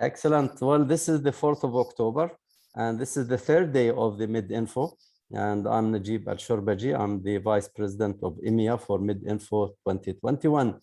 Excellent. Well, this is the 4th of October, and this is the third day of the MedInfo. And I'm Najib Al-Shorbaji. I'm the Vice President of EMEA for MedInfo 2021.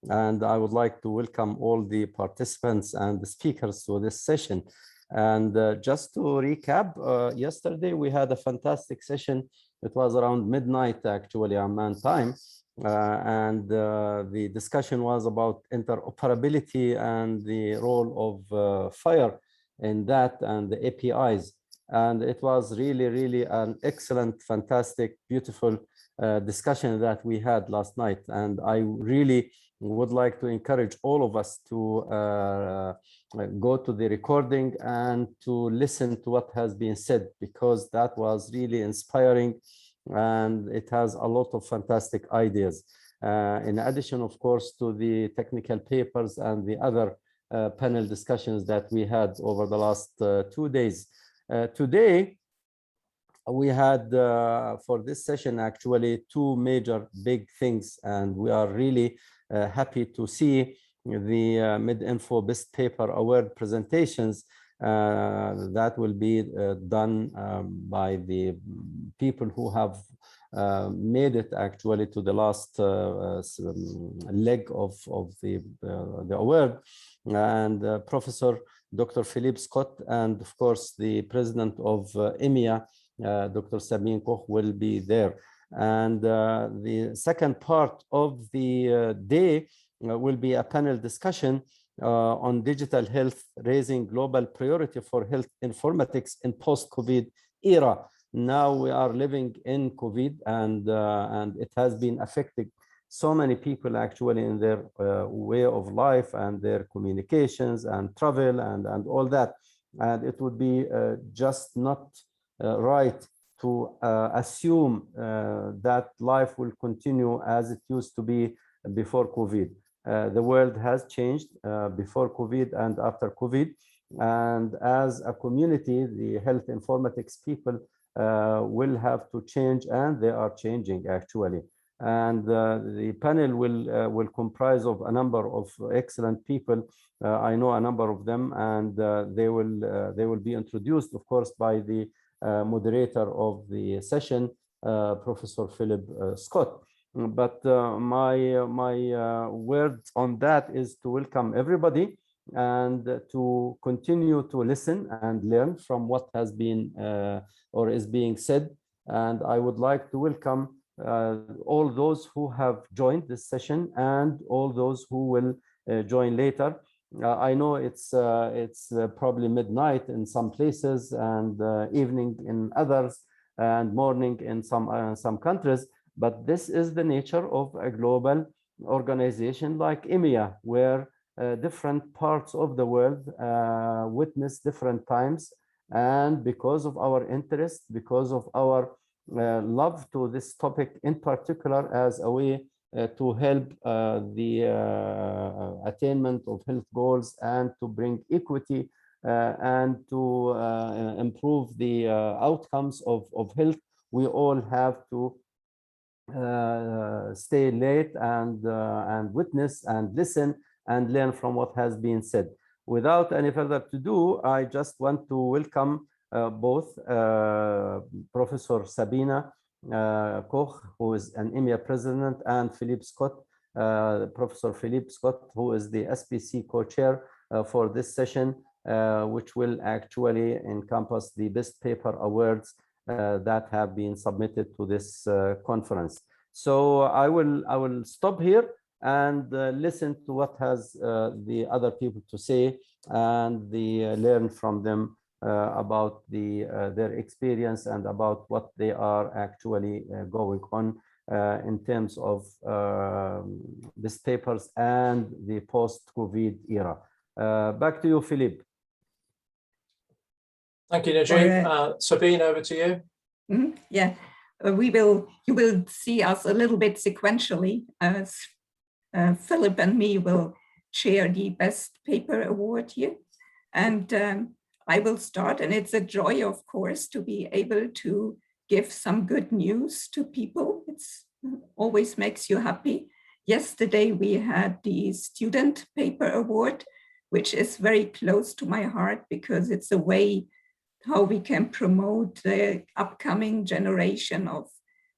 And I would like to welcome all the participants and the speakers to this session. And just to recap, yesterday we had a fantastic session. It was around midnight, actually, Amman time. The discussion was about interoperability and the role of FHIR in that and the APIs. And it was really an excellent, fantastic, beautiful discussion that we had last night. And I really would like to encourage all of us to go to the recording and to listen to what has been said, because that was really inspiring. And it has a lot of fantastic ideas. In addition, of course, to the technical papers and the other panel discussions that we had over the last 2 days. Today, we had for this session actually two major big things, and we are really happy to see the MedInfo Best Paper Award presentations that will be done by the people who have made it actually to the last leg of the award, and Professor Dr. Philippe Scott, and of course the president of EMEA, Dr. Sabine Koch, will be there. And the second part of the day will be a panel discussion on digital health, raising global priority for health informatics in post-COVID era. Now we are living in COVID, and it has been affecting so many people actually in their way of life and their communications and travel and all that. And it would be just not right to assume that life will continue as it used to be before COVID. The world has changed before COVID and after COVID. And as a community, the health informatics people will have to change, and they are changing actually. And the panel will comprise of a number of excellent people. I know a number of them, and they will be introduced, of course, by the moderator of the session, Professor Philip Scott. But my word on that is to welcome everybody and to continue to listen and learn from what has been or is being said. And I would like to welcome all those who have joined this session and all those who will join later. I know it's probably midnight in some places, and evening in others, and morning in some countries. But this is the nature of a global organization like EMEA, where different parts of the world witness different times. And because of our interest, because of our love to this topic in particular, as a way to help the attainment of health goals and to bring equity and to improve the outcomes of health, we all have to stay late and witness and listen and learn from what has been said. Without any further to do, I just want to welcome both Professor Sabina Koch, who is an EMEA president, and Philippe Scott, Professor Philippe Scott, who is the SPC co-chair for this session, which will actually encompass the best paper awards that have been submitted to this conference. So I will stop here and listen to what has the other people to say, and learn from them about their experience and about what they are actually going on in terms of these papers and the post-COVID era. Back to you, Philippe. Thank you, Najib. Sabine, over to you. Yeah, you will see us a little bit sequentially, as Philip and me will share the Best Paper Award here. And I will start, and it's a joy, of course, to be able to give some good news to people. It always makes you happy. Yesterday, we had the Student Paper Award, which is very close to my heart because it's a way how we can promote the upcoming generation of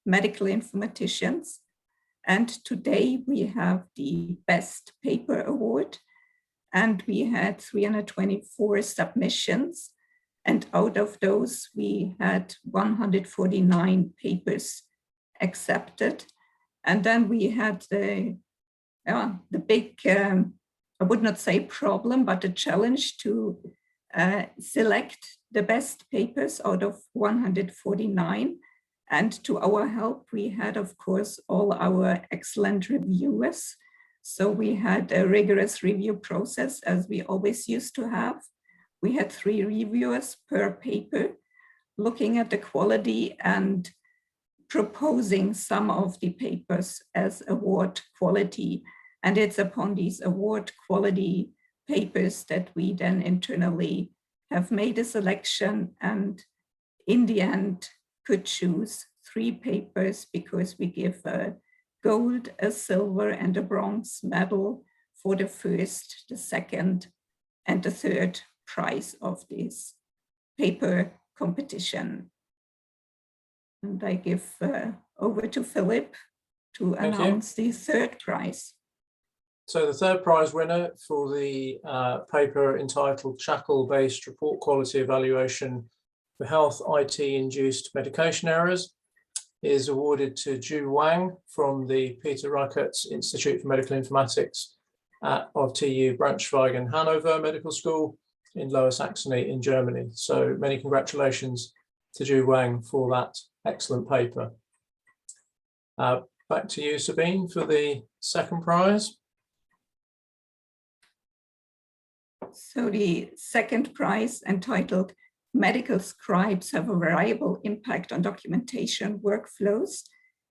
medical informaticians. And today we have the Best Paper Award, and we had 324 submissions. And out of those, we had 149 papers accepted. And then we had the big, I would not say problem, but a challenge to select the best papers out of 149. And to our help, we had, of course, all our excellent reviewers. So we had a rigorous review process, as we always used to have. We had 3 reviewers per paper, looking at the quality and proposing some of the papers as award quality. And it's upon these award quality papers that we then internally have made a selection, and in the end could choose 3 papers because we give a gold, a silver, and a bronze medal for the first, the second, and the third prize of this paper competition. And I give over to Philip to announce the third prize. So the third prize winner for the paper entitled Shackle-Based Report Quality Evaluation for Health IT-Induced Medication Errors is awarded to Ju Wang from the Peter Reichertz Institute for Medical Informatics of TU Braunschweig Hanover Medical School in Lower Saxony in Germany. So many congratulations to Ju Wang for that excellent paper. Back to you, Sabine, for the second prize. So the second prize, entitled Medical Scribes Have a Variable Impact on Documentation Workflows.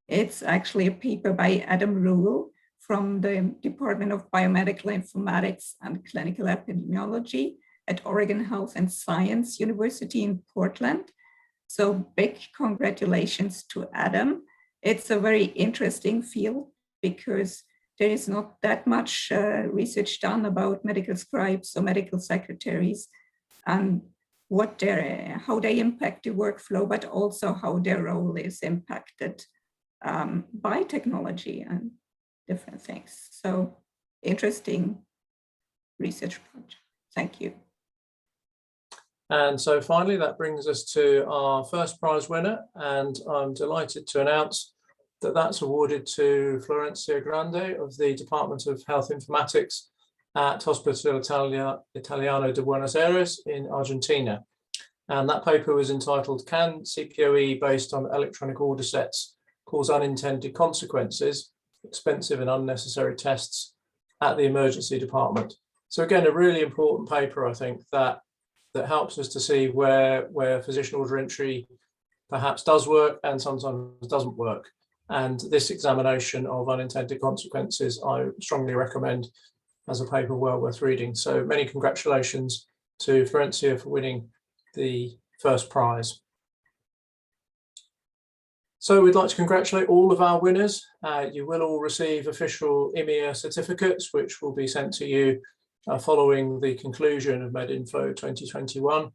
It's actually a paper by Adam Rule from the Department of Biomedical Informatics and Clinical Epidemiology at Oregon Health and Science University in Portland. So big congratulations to Adam. It's a very interesting field because there is not that much research done about medical scribes or medical secretaries and how they impact the workflow, but also how their role is impacted by technology and different things. So interesting research project. Thank you. And so finally, that brings us to our first prize winner, and I'm delighted to announce that that's awarded to Florencia Grande of the Department of Health Informatics at Hospital Italiano de Buenos Aires in Argentina. And that paper was entitled, Can CPOE based on electronic order sets cause unintended consequences, expensive and unnecessary tests at the emergency department? So again, a really important paper, I think, that helps us to see where physician order entry perhaps does work and sometimes doesn't work. And this examination of unintended consequences, I strongly recommend as a paper well worth reading. So many congratulations to Florencia for winning the first prize. So we'd like to congratulate all of our winners. You will all receive official IMEA certificates, which will be sent to you following the conclusion of MedInfo 2021.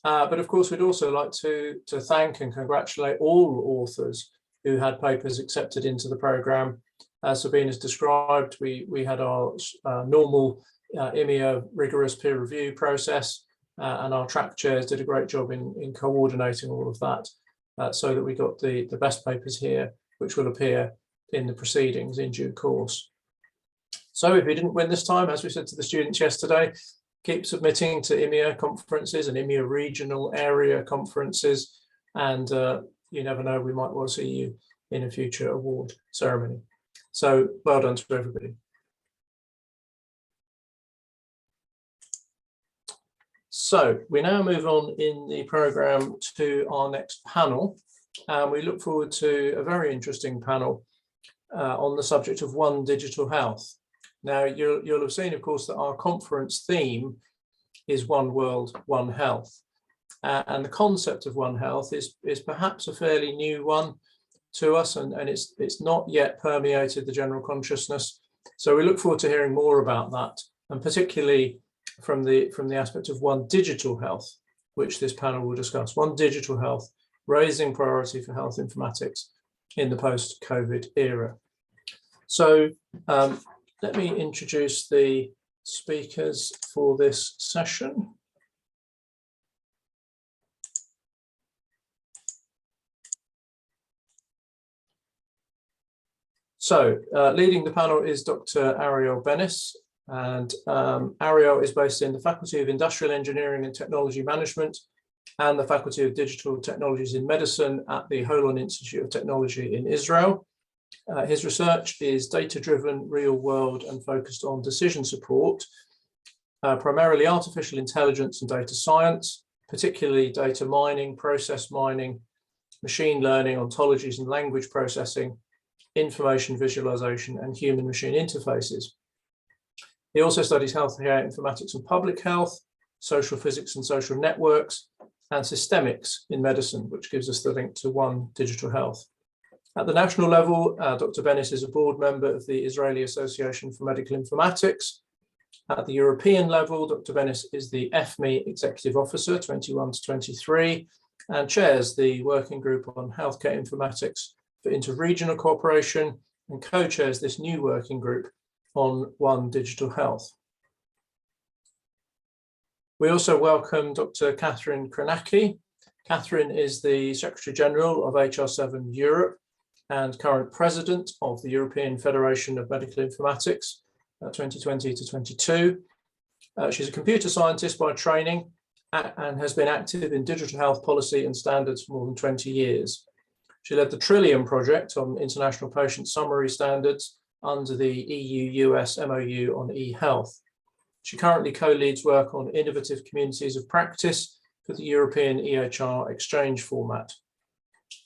But of course, we'd also like to thank and congratulate all authors who had papers accepted into the programme. As Sabine has described, we had our normal IMEA rigorous peer review process, and our track chairs did a great job in coordinating all of that, so that we got the best papers here, which will appear in the proceedings in due course. So if you didn't win this time, as we said to the students yesterday, keep submitting to IMEA conferences and IMEA regional area conferences, and you never know, we might well see you in a future award ceremony. So well done to everybody. So we now move on in the programme to our next panel, and we look forward to a very interesting panel on the subject of One Digital Health. Now, you'll have seen, of course, that our conference theme is One World, One Health. And the concept of One Health is perhaps a fairly new one to us, and it's not yet permeated the general consciousness. So we look forward to hearing more about that, and particularly from the aspect of One Digital Health, which this panel will discuss. One Digital Health, raising priority for health informatics in the post-COVID era. So let me introduce the speakers for this session. So leading the panel is Dr. Ariel Benes, and Ariel is based in the Faculty of Industrial Engineering and Technology Management and the Faculty of Digital Technologies in Medicine at the Holon Institute of Technology in Israel. His research is data-driven, real-world, and focused on decision support, primarily artificial intelligence and data science, particularly data mining, process mining, machine learning, ontologies and language processing, information visualization, and human-machine interfaces. He also studies healthcare informatics and public health, social physics and social networks, and systemics in medicine, which gives us the link to One Digital Health. At the national level, Dr. Benes is a board member of the Israeli Association for Medical Informatics. At the European level, Dr. Benes is the EFMI Executive Officer 21 to 23 and chairs the Working Group on Healthcare Informatics for Interregional Cooperation and co-chairs this new working group on One Digital Health. We also welcome Dr. Catherine Kranacki. Catherine is the Secretary General of HR7 Europe and current President of the European Federation of Medical Informatics 2020 to 22. She's a computer scientist by training and has been active in digital health policy and standards for more than 20 years. She led the Trillium project on international patient summary standards under the EU-US MOU on e-health. She currently co-leads work on innovative communities of practice for the European EHR exchange format.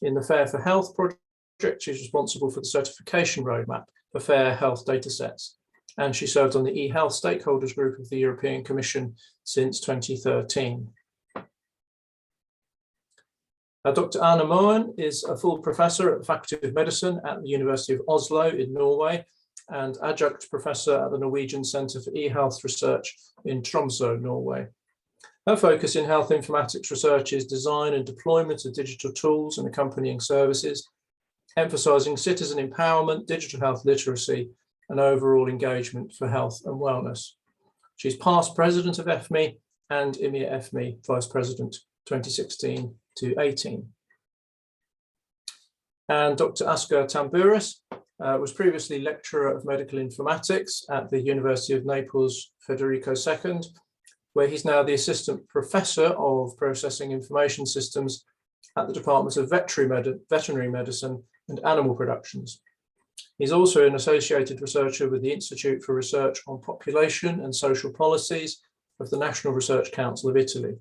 In the Fair for Health project, she's responsible for the certification roadmap for fair health datasets. And she served on the e-health stakeholders group of the European Commission since 2013. Dr. Anna Moen is a full professor at the Faculty of Medicine at the University of Oslo in Norway and adjunct professor at the Norwegian Centre for E-Health Research in Tromsø, Norway. Her focus in health informatics research is design and deployment of digital tools and accompanying services, emphasising citizen empowerment, digital health literacy, and overall engagement for health and wellness. She's past president of EFMI and EMEA EFMI vice president 2016 to 18. And Dr. Asker Tambouris was previously lecturer of medical informatics at the University of Naples Federico II, where he's now the assistant professor of processing information systems at the Department of Veterinary Medicine and Animal Productions. He's also an associated researcher with the Institute for Research on Population and Social Policies of the National Research Council of Italy.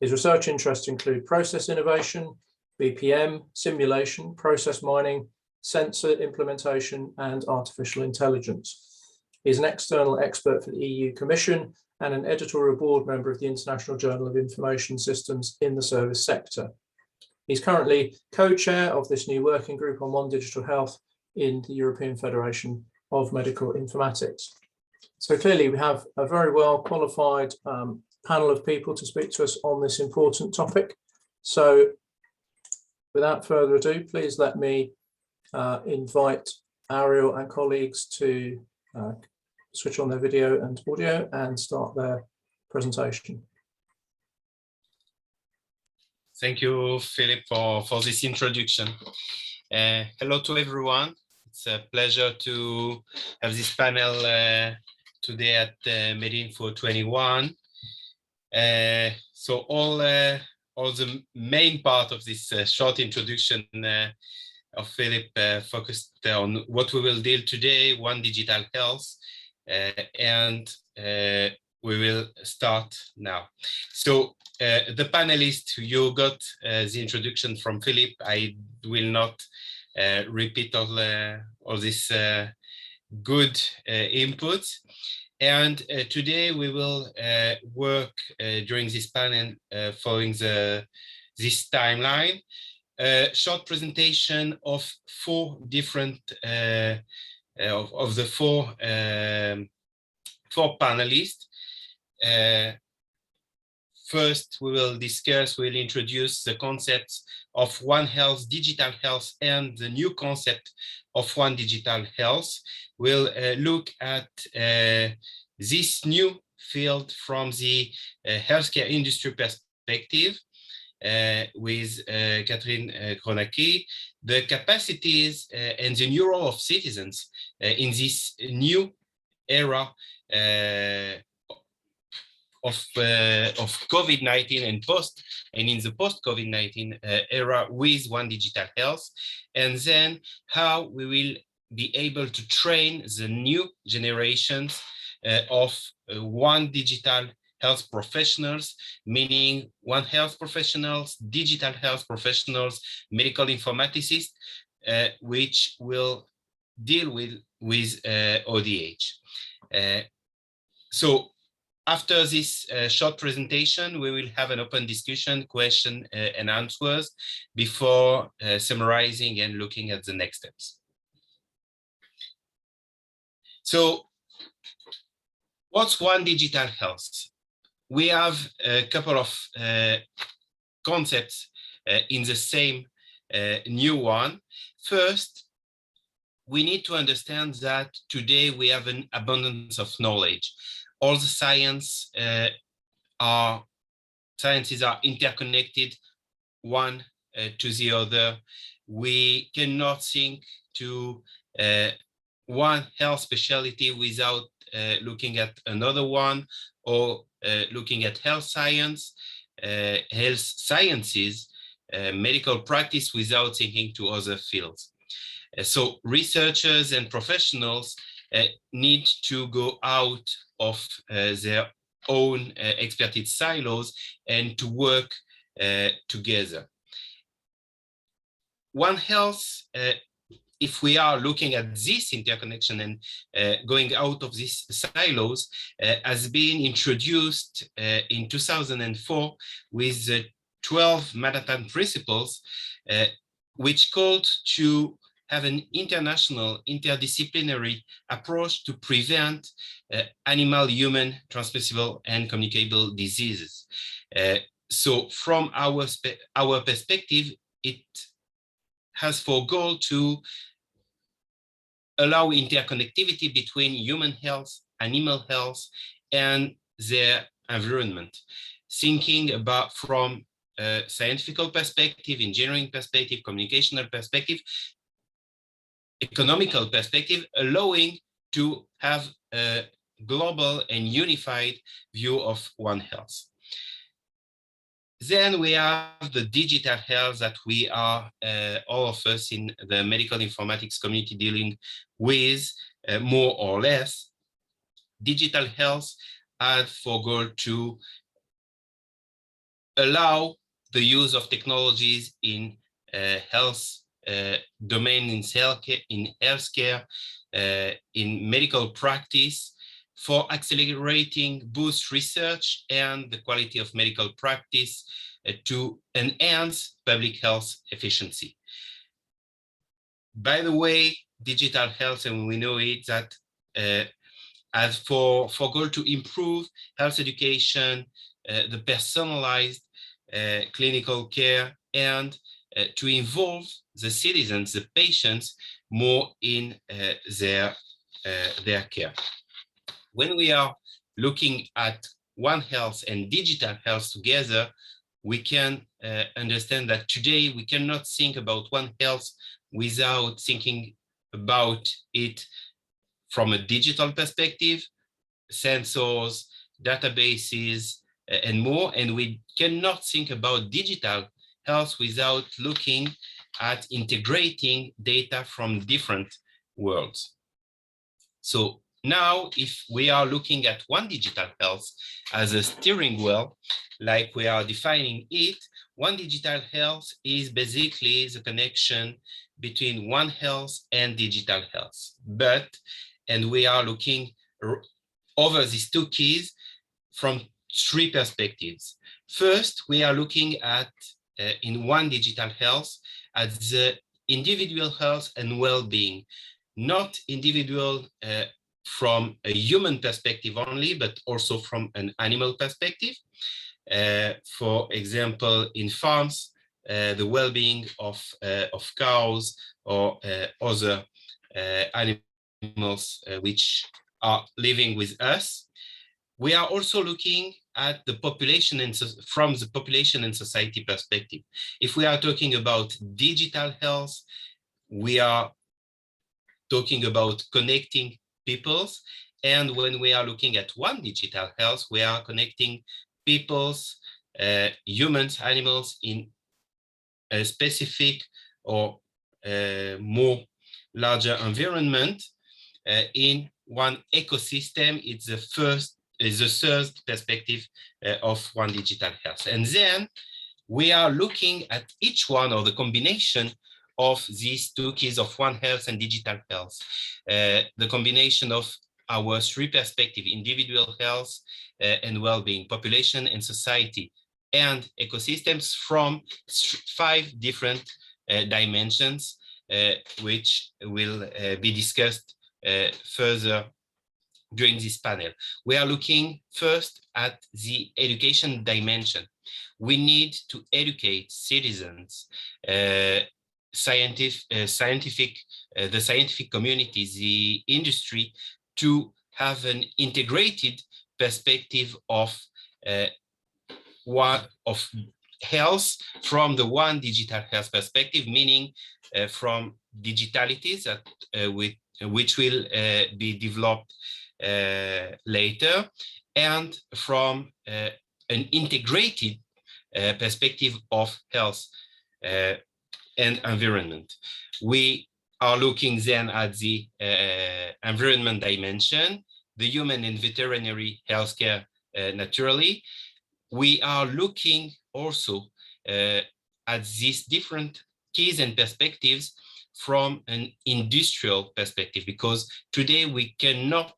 His research interests include process innovation, BPM, simulation, process mining, sensor implementation, and artificial intelligence. He's an external expert for the EU Commission and an editorial board member of the International Journal of Information Systems in the service sector. He's currently co-chair of this new working group on One Digital Health in the European Federation of Medical Informatics. So clearly we have a very well qualified panel of people to speak to us on this important topic. So without further ado, please let me invite Ariel and colleagues to switch on their video and audio and start their presentation. Thank you, Philip, for this introduction. Hello to everyone. It's a pleasure to have this panel today at MedInfo 21. So all the main part of this short introduction of Philip focused on what we will deal today, One Digital Health, and we will start now. So the panelists, you got the introduction from Philip. I will not repeat all this good input. And today we will work during this panel following this timeline. Short presentation of four different of the four panelists. first, we'll introduce the concepts of One Health, digital health, and the new concept of One Digital Health. We'll look at this new field from the healthcare industry perspective with Catherine Kronacki, the capacities and the new role of citizens in this new era of COVID-19 and in the post-COVID-19 era with One Digital Health, and then how we will be able to train the new generations of One Digital Health professionals, meaning One Health professionals, digital health professionals, medical informaticists, which will deal with ODH. So after this short presentation, we will have an open discussion, question and answers before summarizing and looking at the next steps. So what's One Digital Health? We have a couple of concepts in the same new one. First, we need to understand that today we have an abundance of knowledge. All the sciences are interconnected one to the other. We cannot think to one health specialty without looking at another one, or looking at health sciences, medical practice without thinking to other fields. So researchers and professionals need to go out of their own expertise silos and to work together. One Health, if we are looking at this interconnection and going out of these silos, has been introduced in 2004 with the 12 Manhattan Principles, which called to have an international, interdisciplinary approach to prevent animal-human transmissible and communicable diseases. So from our perspective, it has for goal to allow interconnectivity between human health, animal health, and their environment. Thinking about from a scientific perspective, engineering perspective, communicational perspective, economical perspective, allowing to have a global and unified view of One Health. Then we have the digital health that we are, all of us in the medical informatics community, dealing with more or less. Digital health has for goal to allow the use of technologies in health domain, in healthcare, in medical practice, for accelerating both research and the quality of medical practice to enhance public health efficiency. By the way, digital health, and we know it, that has for goal to improve health education, the personalized clinical care, and to involve the citizens, the patients, more in their care. When we are looking at One Health and digital health together, we can understand that today we cannot think about One Health without thinking about it from a digital perspective, sensors, databases, and more. And we cannot think about digital health without looking at integrating data from different worlds. So now, if we are looking at One Digital Health as a steering wheel, like we are defining it, One Digital Health is basically the connection between One Health and digital health. And we are looking over these two keys from three perspectives. First, we are looking at, in One Digital Health, at the individual health and well-being, not individual from a human perspective only, but also from an animal perspective. For example, in farms, the well-being of cows or other animals which are living with us. We are also looking at the population and from the population and society perspective. If we are talking about digital health, we are talking about connecting peoples. And when we are looking at one digital health, we are connecting peoples, humans, animals in a specific or more larger environment in one ecosystem. It's the third perspective of one digital health. And then we are looking at each one or the combination of these two keys of One Health and digital health, the combination of our three perspectives: individual health and well-being, population and society, and ecosystems, from 5 different dimensions, which will be discussed further during this panel. We are looking first at the education dimension. We need to educate citizens, the scientific community, the industry, to have an integrated perspective of health from the one digital health perspective, meaning from digitalities that which will be developed later, and from an integrated perspective of health and environment. We are looking then at the environment dimension, the human and veterinary healthcare naturally. We are looking also at these different keys and perspectives from an industrial perspective, because today we cannot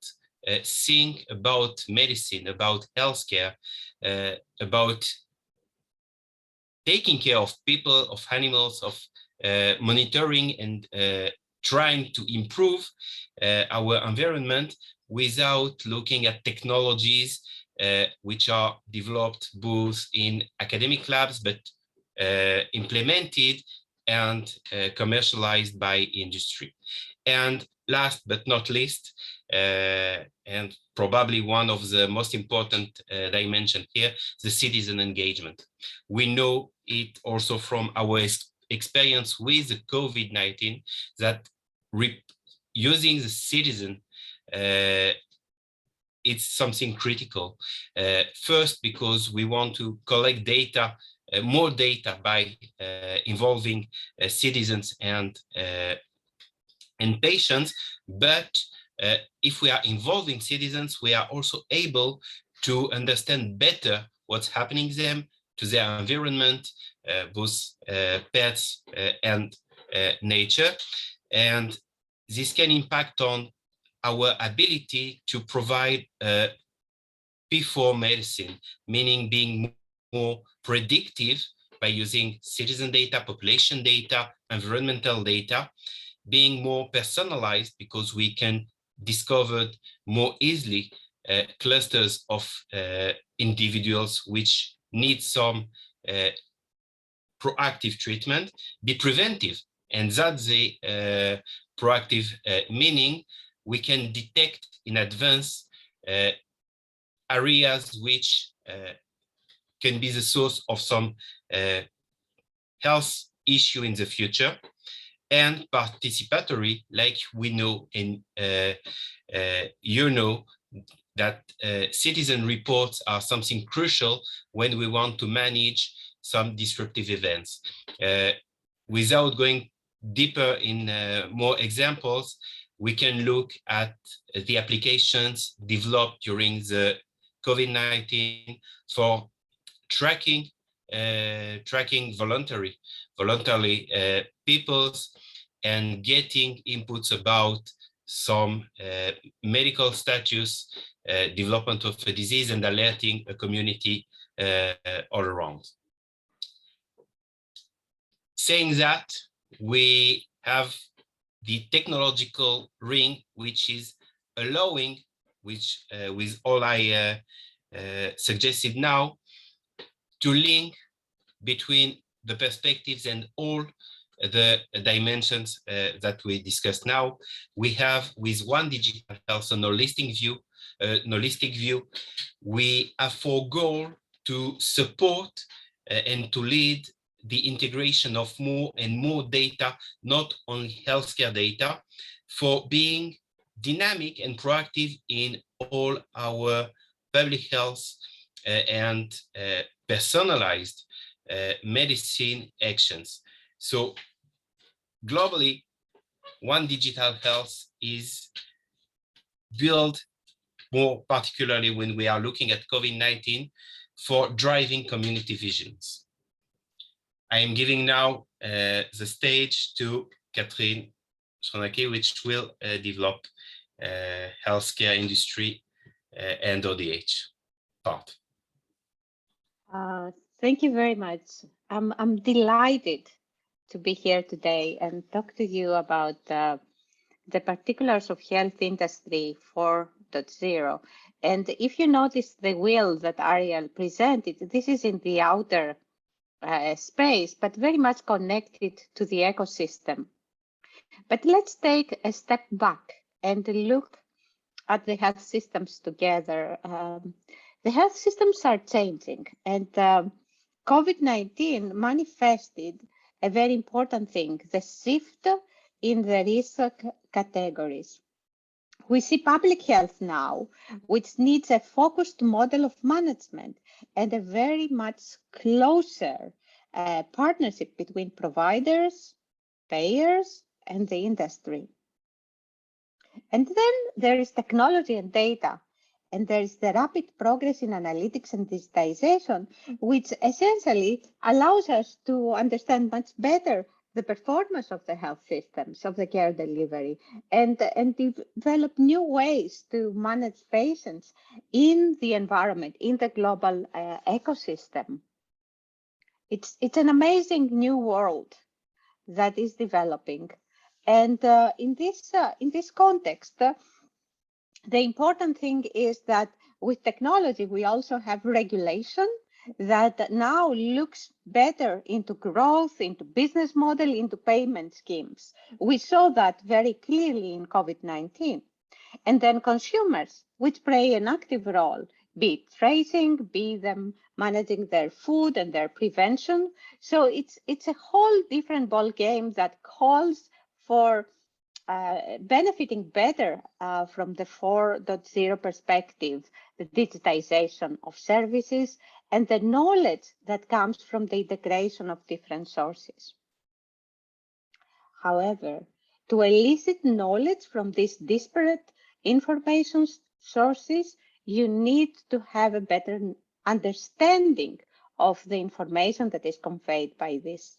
think about medicine, about healthcare, about taking care of people, of animals, of monitoring and trying to improve our environment without looking at technologies which are developed both in academic labs, but implemented and commercialized by industry. And last but not least, and probably one of the most important dimensions here, the citizen engagement. We know it also from our experience with the COVID-19 that using the citizen it's something critical. First, because we want to collect data, more data by involving citizens and patients. But if we are involving citizens, we are also able to understand better what's happening to their environment, both pets and nature. And this can impact on our ability to provide P4 medicine, meaning being more predictive by using citizen data, population data, environmental data, being more personalized because we can discover more easily clusters of individuals which need some proactive treatment, be preventive. And that's the proactive meaning we can detect in advance areas which can be the source of some health issue in the future, and participatory, like we know in you know that citizen reports are something crucial when we want to manage some disruptive events. Without going deeper in more examples, we can look at the applications developed during the COVID-19 for tracking voluntarily peoples and getting inputs about some medical status, development of a disease, and alerting a community all around. Saying that, we have the technological ring, which is allowing, which with all I suggested now, to link between the perspectives and all the dimensions that we discussed now. We have with One Digital Health an holistic view. We have for goal to support and to lead the integration of more and more data, not only healthcare data, for being dynamic and proactive in all our public health and personalized medicine actions. So globally, One Digital Health is built more particularly when we are looking at COVID-19 for driving community vigilance. I am giving now the stage to Catherine Schronacki, which will develop healthcare industry and ODH part. Thank you very much. I'm delighted to be here today and talk to you about the particulars of health industry 4.0. And if you notice the wheel that Ariel presented, this is in the outer space, but very much connected to the ecosystem. But let's take a step back and look at the health systems together. The health systems are changing, and COVID-19 manifested a very important thing, the shift in the risk categories. We see public health now, which needs a focused model of management and a very much closer partnership between providers, payers, and the industry. And then there is technology and data, and there is the rapid progress in analytics and digitization, which essentially allows us to understand much better the performance of the health systems, of the care delivery, and develop new ways to manage patients in the environment, in the global ecosystem. It's an amazing new world that is developing. And in this context, the important thing is that with technology, we also have regulation that now looks better into growth, into business model, into payment schemes. We saw that very clearly in COVID-19. And then consumers, which play an active role, be it tracing, be them managing their food and their prevention. So it's a whole different ball game that calls for benefiting better from the 4.0 perspective, the digitization of services, and the knowledge that comes from the integration of different sources. However, to elicit knowledge from these disparate information sources, you need to have a better understanding of the information that is conveyed by these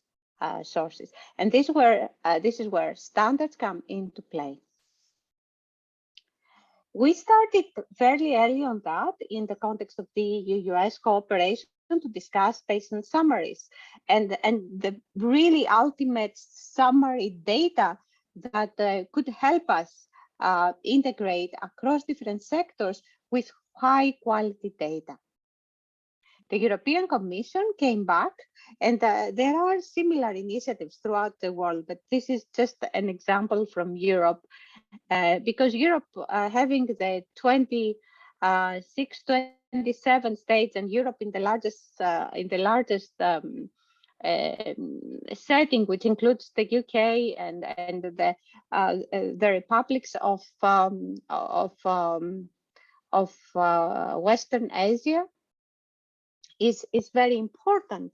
sources. And this is where standards come into play. We started fairly early on that in the context of the EU-US cooperation to discuss patient summaries and the really ultimate summary data that could help us integrate across different sectors with high quality data. The European Commission came back, and there are similar initiatives throughout the world, but this is just an example from Europe, because Europe, having the 27 states, and Europe in the largest setting, which includes the UK and the republics of Western Asia, is very important.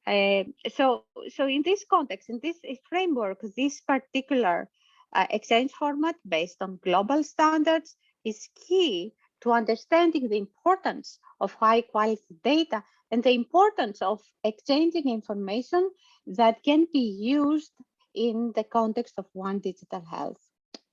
So in this context, in this framework, this particular exchange format based on global standards is key to understanding the importance of high quality data and the importance of exchanging information that can be used in the context of One Digital Health.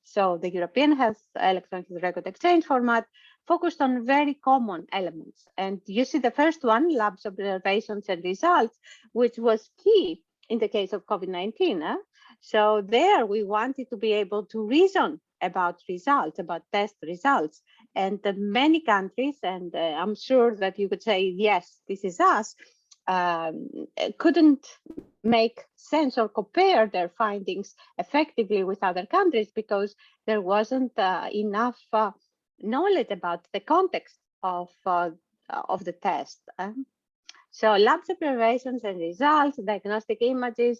So the European Health Electronic Record Exchange format focused on very common elements. And you see the first one, labs observations and results, which was key in the case of COVID-19. So there we wanted to be able to reason about results, about test results. And many countries, and I'm sure that you could say, yes, this is us, couldn't make sense or compare their findings effectively with other countries because there wasn't enough knowledge about the context of the test. So lab observations and results, diagnostic images,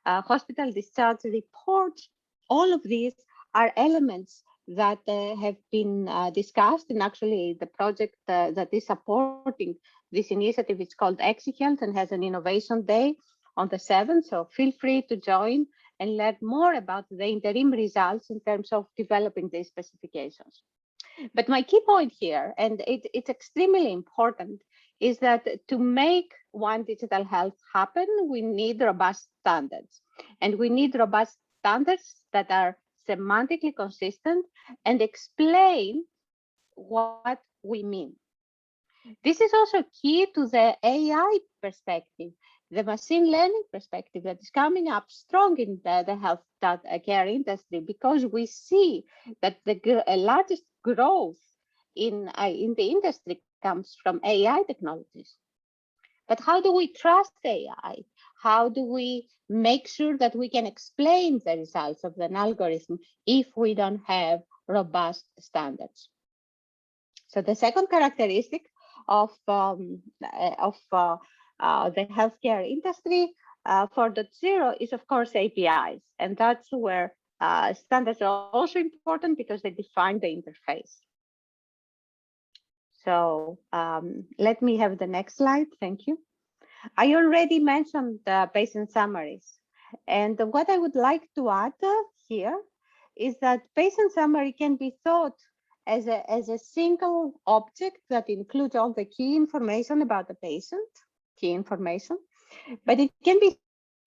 hospital discharge reports, all of these are elements that have been discussed, and actually the project that is supporting this initiative is called ExiHealth and has an innovation day on the 7th, so feel free to join and learn more about the interim results in terms of developing these specifications. But my key point here, and it's extremely important, is that to make One Digital Health happen, we need robust standards. And we need robust standards that are semantically consistent and explain what we mean. This is also key to the AI perspective, the machine learning perspective that is coming up strong in the health care industry, because we see that the largest growth in the industry comes from AI technologies. But how do we trust AI? How do we make sure that we can explain the results of an algorithm if we don't have robust standards? So the second characteristic of the healthcare industry 4.0 is, of course, APIs. And that's where standards are also important because they define the interface. So let me have the next slide. Thank you. I already mentioned patient summaries. And what I would like to add here is that patient summary can be thought as a single object that includes all the key information about the patient, but it can be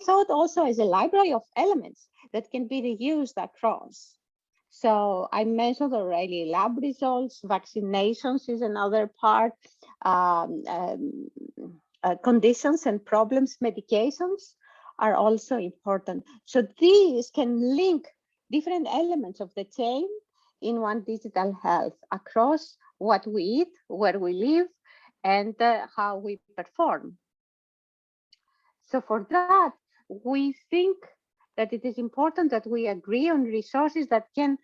thought also as a library of elements that can be reused across. So I mentioned already lab results, vaccinations is another part, conditions and problems, medications are also important. So these can link different elements of the chain in One Digital Health across what we eat, where we live, and how we perform. So for that, we think that it is important that we agree on resources that can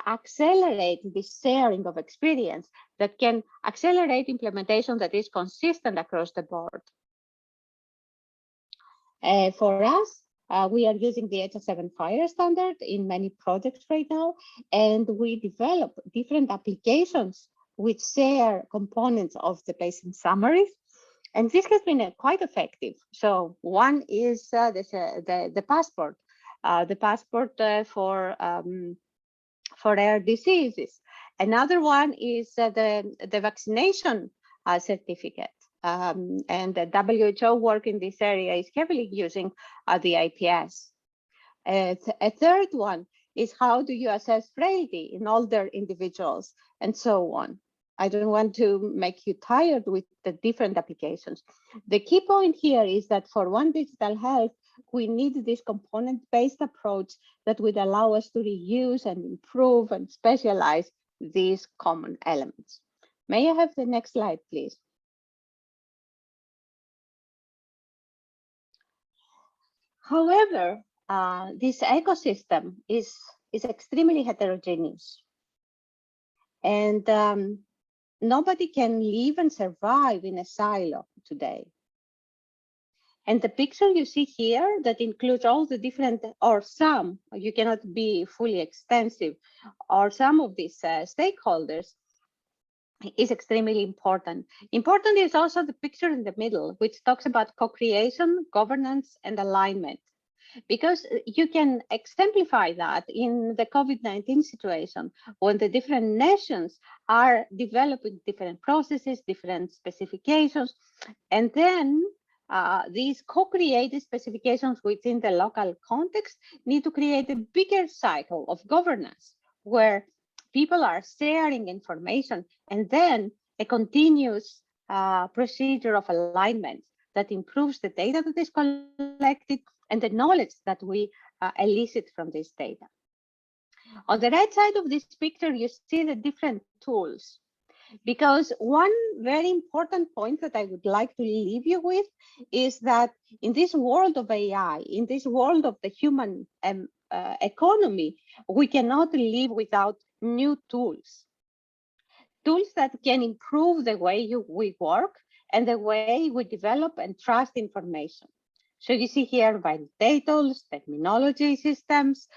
accelerate the sharing of experience, that can accelerate implementation that is consistent across the board. For us, we are using the HS7 FHIR standard in many projects right now, and we develop different applications which share components of the patient summaries. And this has been quite effective. So one is the passport for rare diseases. Another one is the vaccination certificate. And the WHO work in this area is heavily using the IPS. A third one is how do you assess frailty in older individuals and so on. I don't want to make you tired with the different applications. The key point here is that for One Digital Health, we need this component-based approach that would allow us to reuse and improve and specialize these common elements. May I have the next slide, please? However, this ecosystem is extremely heterogeneous. And nobody can live and survive in a silo today. And the picture you see here that includes all the different, or some, you cannot be fully extensive, or some of these stakeholders is extremely important. Important is also the picture in the middle, which talks about co-creation, governance, and alignment. Because you can exemplify that in the COVID-19 situation, when the different nations are developing different processes, different specifications, and then these co-created specifications within the local context need to create a bigger cycle of governance, where people are sharing information, and then a continuous procedure of alignment that improves the data that is collected and the knowledge that we elicit from this data. On the right side of this picture, you see the different tools. Because one very important point that I would like to leave you with is that in this world of AI, in this world of the human economy, we cannot live without new tools. Tools that can improve the way we work and the way we develop and trust information. So you see here validators, terminology systems,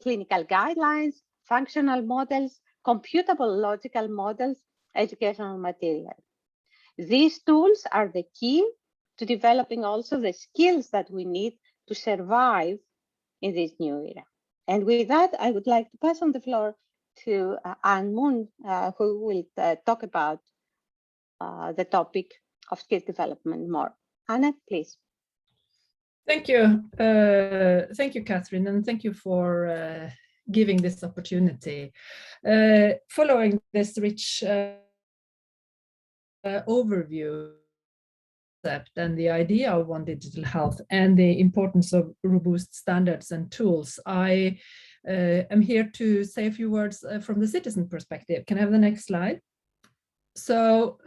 clinical guidelines, functional models, computable logical models, educational material. These tools are the key to developing also the skills that we need to survive in this new era. And with that, I would like to pass on the floor to Anne Moon, who will talk about the topic of skill development more. Anne, please. Thank you. Thank you, Catherine, and thank you for giving this opportunity. Following this rich overview and the idea of One Digital Health and the importance of robust standards and tools, I am here to say a few words from the citizen perspective. Can I have the next slide? So,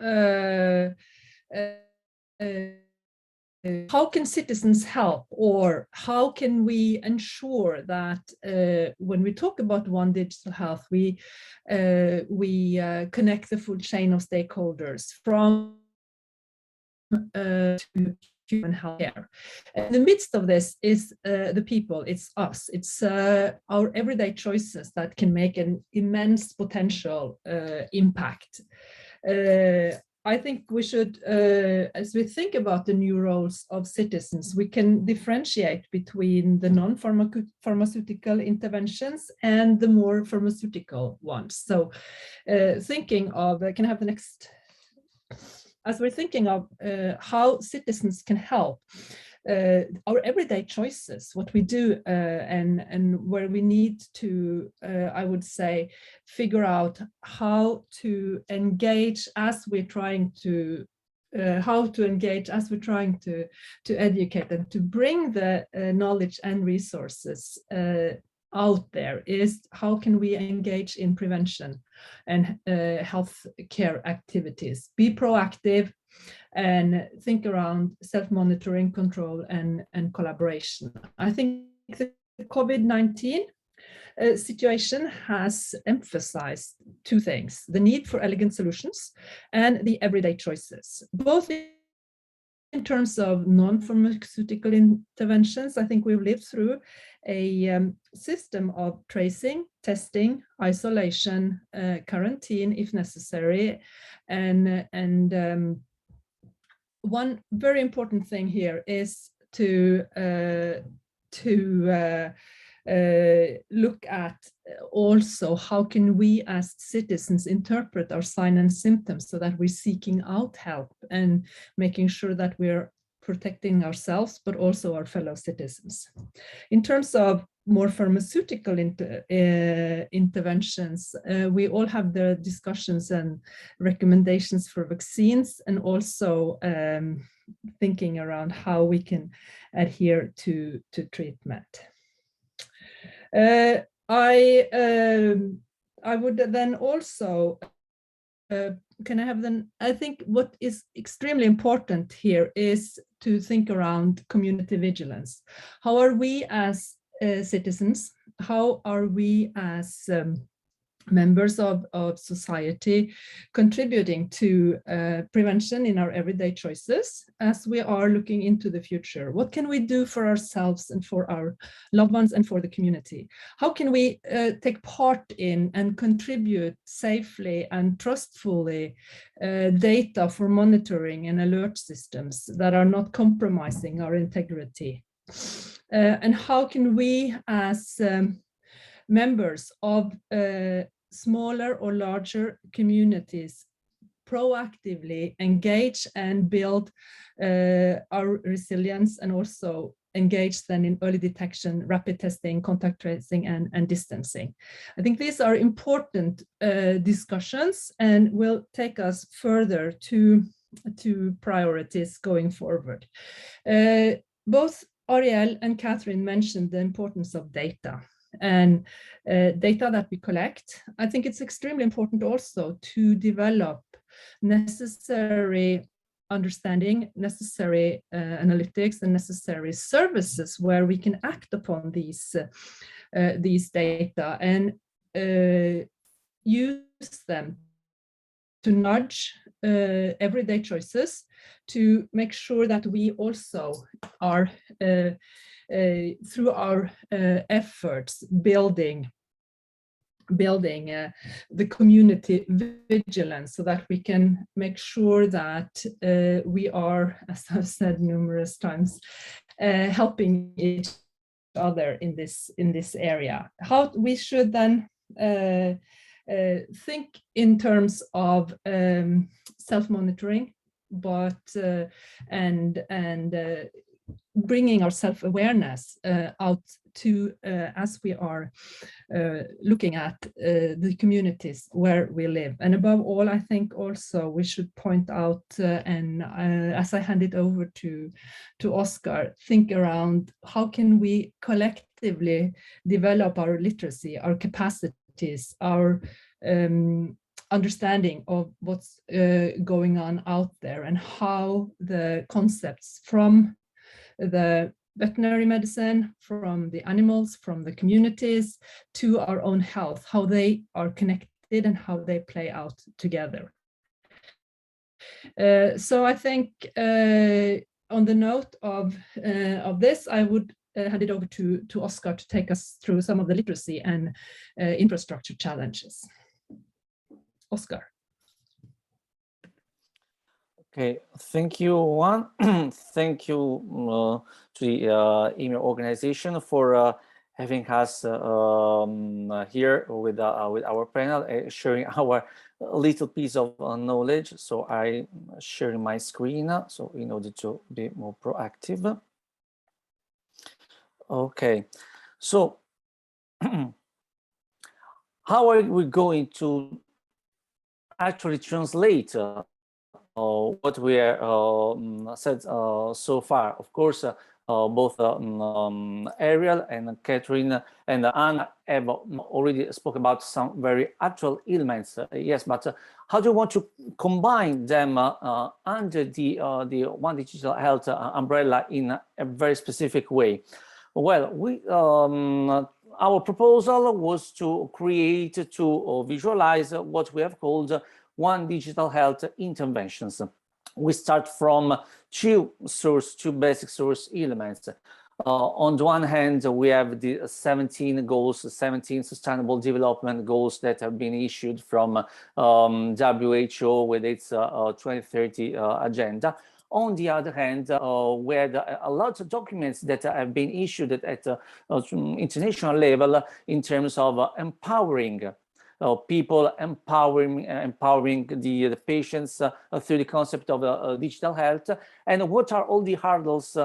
how can citizens help, or how can we ensure that when we talk about One Digital Health, we connect the full chain of stakeholders from to human health care? In the midst of this is the people, it's us, it's our everyday choices that can make an immense potential impact. I think we should, as we think about the new roles of citizens, we can differentiate between the non-pharmaceutical interventions and the more pharmaceutical ones. So thinking of, can I have the next? As we're thinking of how citizens can help, our everyday choices, what we do, and where we need to, I would say, figure out how to engage as we're trying to educate and to bring the knowledge and resources out there, is how can we engage in prevention and health care activities, be proactive, and think around self-monitoring, control, and collaboration. I think the COVID-19 situation has emphasized two things: the need for elegant solutions and the everyday choices, both in terms of non-pharmaceutical interventions. I think we've lived through a system of tracing, testing, isolation, quarantine if necessary, and one very important thing here is to look at also how can we as citizens interpret our signs and symptoms so that we're seeking out help and making sure that we're protecting ourselves, but also our fellow citizens. In terms of more pharmaceutical interventions, we all have the discussions and recommendations for vaccines, and also thinking around how we can adhere to treatment. I would then also, can I have then, I think what is extremely important here is to think around community vigilance. How are we as citizens, how are we as members of society contributing to prevention in our everyday choices as we are looking into the future? What can we do for ourselves and for our loved ones and for the community? How can we take part in and contribute safely and trustfully data for monitoring and alert systems that are not compromising our integrity? And how can we as members of smaller or larger communities proactively engage and build our resilience, and also engage then in early detection, rapid testing, contact tracing, and distancing? I think these are important discussions and will take us further to priorities going forward. Both Ariel and Catherine mentioned the importance of data and data that we collect. I think it's extremely important also to develop necessary understanding, necessary analytics, and necessary services where we can act upon these data and use them to nudge everyday choices to make sure that we also are, through our efforts, building the community vigilance so that we can make sure that we are, as I've said numerous times, helping each other in this area. How we should then think in terms of self-monitoring, but bringing our self-awareness out to as we are looking at the communities where we live. And above all, I think also we should point out, and as I hand it over to Oscar, think around how can we collectively develop our literacy, our capacities, our understanding of what's going on out there, and how the concepts from the veterinary medicine, from the animals, from the communities, to our own health, how they are connected and how they play out together. So I think on the note of this, I would hand it over to Oscar to take us through some of the literacy and infrastructure challenges. Oscar. Okay, thank you, Juan. Thank you to the email organization for having us here with our panel, sharing our little piece of knowledge. So I'm sharing my screen so in order to be more proactive. Okay, so how are we going to actually translate what we said so far? Of course, both Ariel and Catherine and Anna have already spoke about some very actual elements. Yes, but how do you want to combine them under the One Digital Health umbrella in a very specific way? Well, our proposal was to create, to visualize what we have called One Digital Health interventions. We start from two basic source elements. On the one hand, we have the 17 goals, 17 sustainable development goals that have been issued from WHO with its 2030 agenda. On the other hand, we had a lot of documents that have been issued at international level in terms of empowering people, empowering the patients through the concept of digital health, and what are all the hurdles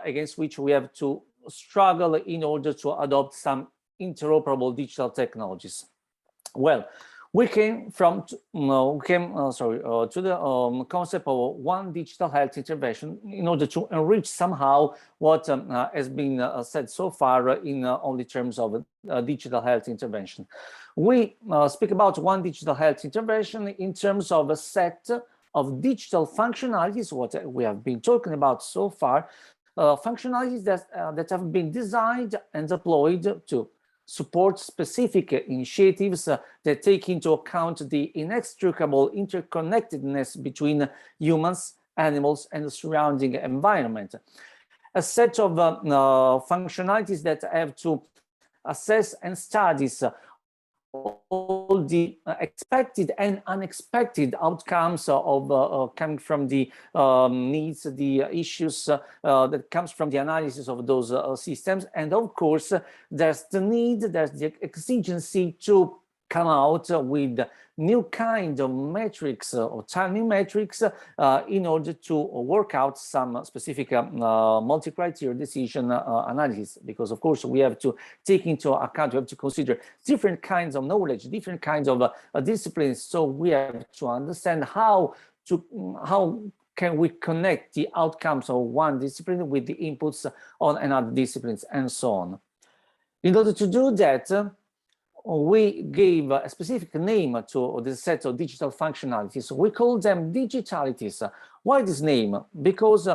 against which we have to struggle in order to adopt some interoperable digital technologies. Well, we came to the concept of One Digital Health intervention in order to enrich somehow what has been said so far in only terms of digital health intervention. We speak about One Digital Health intervention in terms of a set of digital functionalities, what we have been talking about so far, functionalities that have been designed and deployed to support specific initiatives that take into account the inextricable interconnectedness between humans, animals, and the surrounding environment. A set of functionalities that have to assess and study all the expected and unexpected outcomes of coming from the needs, the issues that comes from the analysis of those systems. And of course, there's the exigency to come out with new kind of metrics or timing metrics in order to work out some specific multi-criteria decision analysis, because of course we have to take into account, we have to consider different kinds of knowledge, different kinds of disciplines. So we have to understand how can we connect the outcomes of one discipline with the inputs on another disciplines and so on. In order to do that, we gave a specific name to the set of digital functionalities. We call them digitalities. Why this name? Because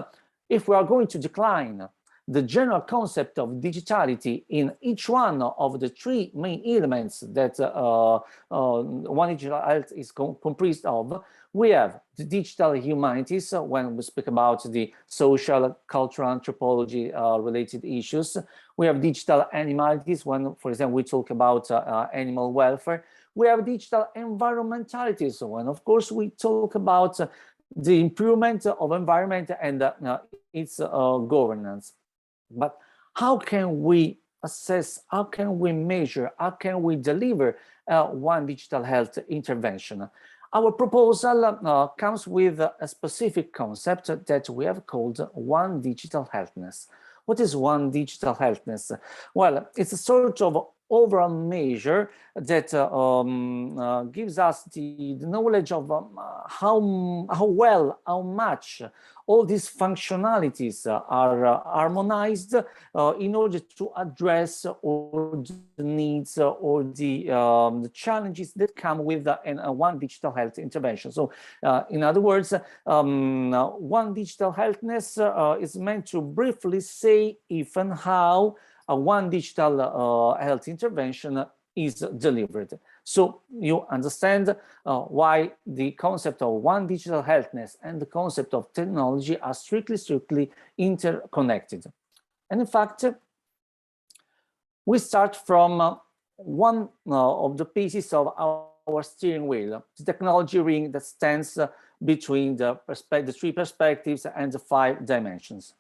if we are going to decline the general concept of digitality in each one of the three main elements that one digital health is comprised of, we have the digital humanities when we speak about the social, cultural, anthropology related issues. We have digital animalities when, for example, we talk about animal welfare. We have digital environmentalities when, of course, we talk about the improvement of environment and its governance. But how can we assess, how can we measure, how can we deliver one digital health intervention? Our proposal comes with a specific concept that we have called one digital healthness. What is one digital healthness? Well, it's a sort of overall measure that gives us the knowledge of how much all these functionalities are harmonized in order to address all the needs or the challenges that come with one digital health intervention. So in other words, one digital healthness is meant to briefly say if and how one digital health intervention is delivered. So you understand why the concept of one digital healthness and the concept of technology are strictly interconnected. And in fact, we start from one of the pieces of our steering wheel, the technology ring that stands between the three perspectives and the 5 dimensions.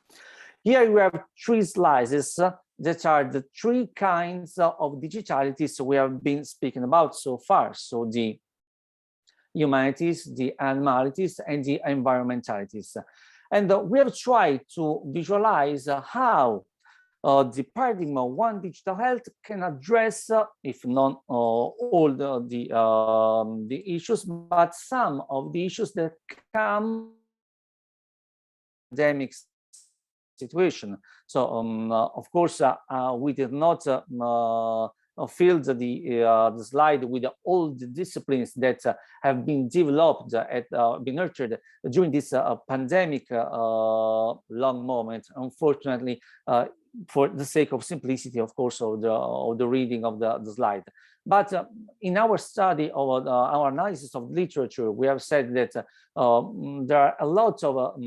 Here we have 3 slices that are the 3 kinds of digitalities we have been speaking about so far. So the humanities, the animalities, and the environmentalities. And we have tried to visualize how the paradigm of one digital health can address, if not all the issues, but some of the issues that come pandemic situation. So of course we did not fill the slide with all the disciplines that have been developed been nurtured during this pandemic long moment. Unfortunately, for the sake of simplicity, of course, of the reading of the slide. But in our study of our analysis of literature, we have said that there are a lot of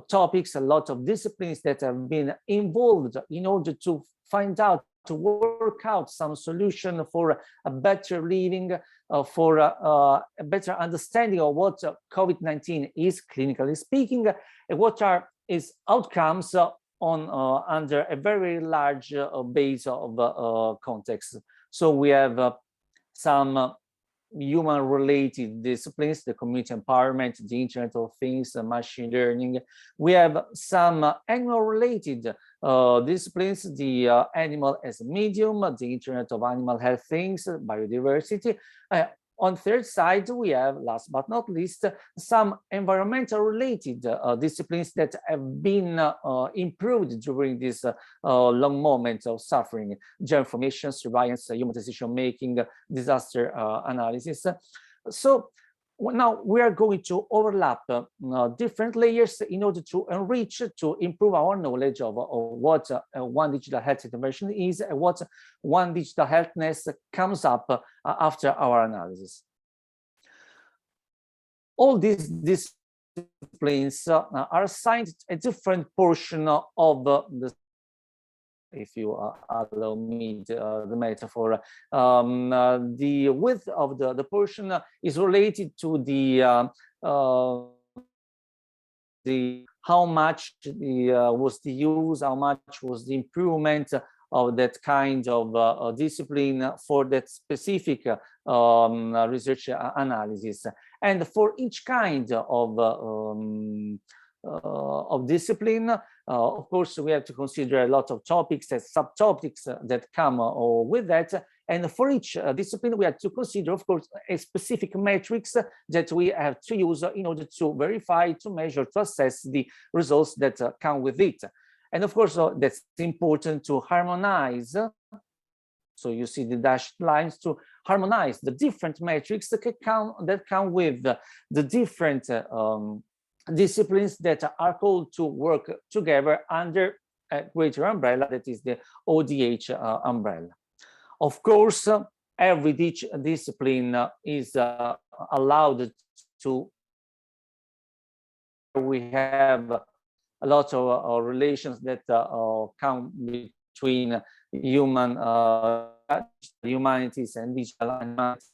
topics, a lot of disciplines that have been involved in order to find out, to work out some solution for a better living, for a better understanding of what COVID-19 is, clinically speaking, and what are its outcomes on under a very large base of context. So we have some human-related disciplines, the community empowerment, the Internet of Things, machine learning. We have some animal-related disciplines, the animal as a medium, the Internet of Animal Health Things, biodiversity. On the third side, we have, last but not least, some environmental-related disciplines that have been improved during this long moment of suffering: geoinformation, surveillance, human decision-making, disaster analysis. So now we are going to overlap different layers in order to enrich, to improve our knowledge of what one digital health intervention is and what one digital healthness comes up after our analysis. All these disciplines are assigned a different portion of the, if you allow me the metaphor, the width of the portion is related to the how much was the use, how much was the improvement of that kind of discipline for that specific research analysis. And for each kind of of discipline. Of course, we have to consider a lot of topics and subtopics that come with that. And for each discipline, we have to consider, of course, a specific metrics that we have to use in order to verify, to measure, to assess the results that come with it. And of course, that's important to harmonize. So you see the dashed lines, to harmonize the different metrics that come with the different disciplines that are called to work together under a greater umbrella, that is the ODH umbrella. Of course, every discipline is allowed to. We have a lot of relations that come between humanities and digital humanities.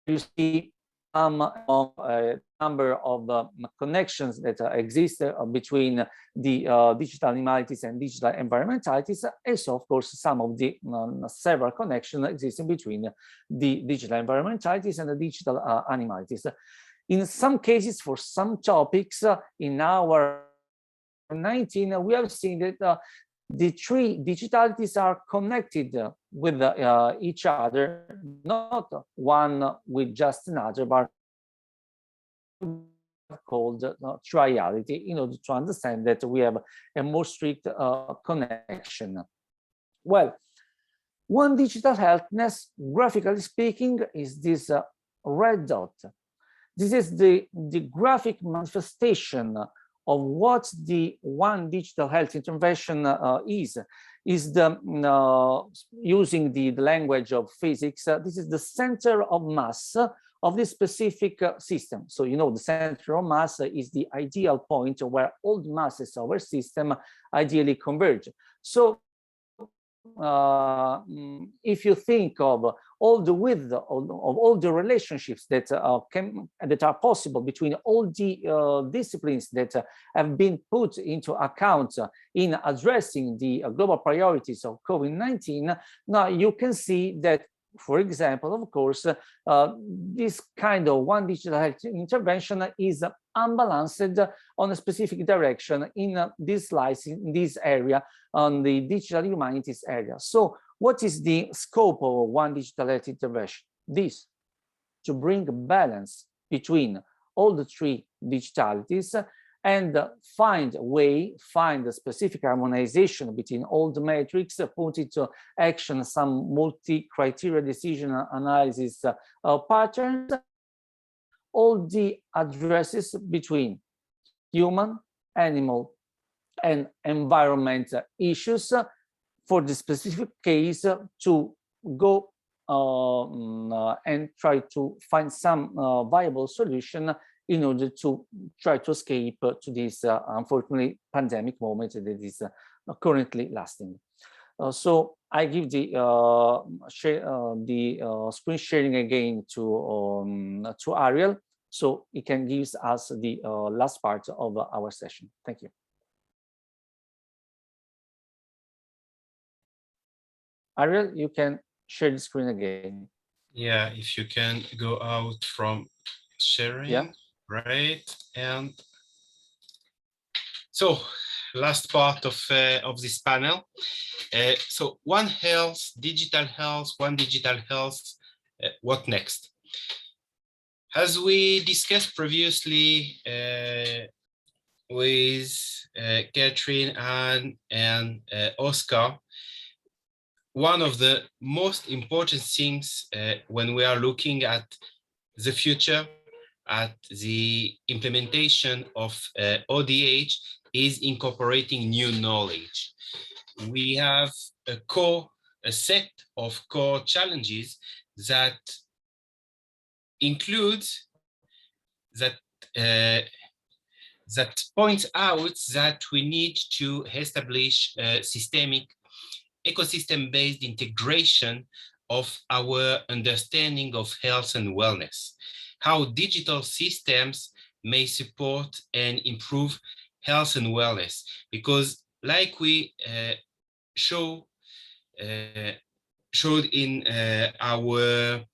You see a number of connections that exist between the digital humanities and digital environmentalities, and so of course some of the several connections existing between the digital environmentalities and the digital humanities. In some cases, for some topics in our 19, we have seen that the three digitalities are connected with each other, not one with just another, but called triality, in order to understand that we have a more strict connection. Well, one digital healthness, graphically speaking, is this red dot. This is the graphic manifestation of what the one digital health intervention is the using the language of physics. This is the center of mass of this specific system. So you know the center of mass is the ideal point where all the masses of our system ideally converge. So if you think of all the width of all the relationships that are possible between all the disciplines that have been put into account in addressing the global priorities of COVID-19, now you can see that, for example, of course, this kind of one digital health intervention is unbalanced on a specific direction in this slice, in this area, on the digital humanities area. So what is the scope of one digital health intervention? This, to bring balance between all the three digitalities and find a specific harmonization between all the metrics, put into action some multi-criteria decision analysis patterns, all the addresses between human, animal, and environment issues for the specific case to go and try to find some viable solution in order to try to escape to this unfortunately pandemic moment that is currently lasting. So I give the screen sharing again to Ariel, so he can give us the last part of our session. Thank you. Ariel, you can share the screen again. Yeah, if you can go out from sharing. Yeah. Right, and so last part of this panel. So one health, digital health, one digital health. What next? As we discussed previously with Catherine, Anne, and Oscar, one of the most important things when we are looking at the future, at the implementation of ODH, is incorporating new knowledge. We have a set of core challenges that includes that points out that we need to establish systemic ecosystem-based integration of our understanding of health and wellness, how digital systems may support and improve health and wellness. Because like we showed in our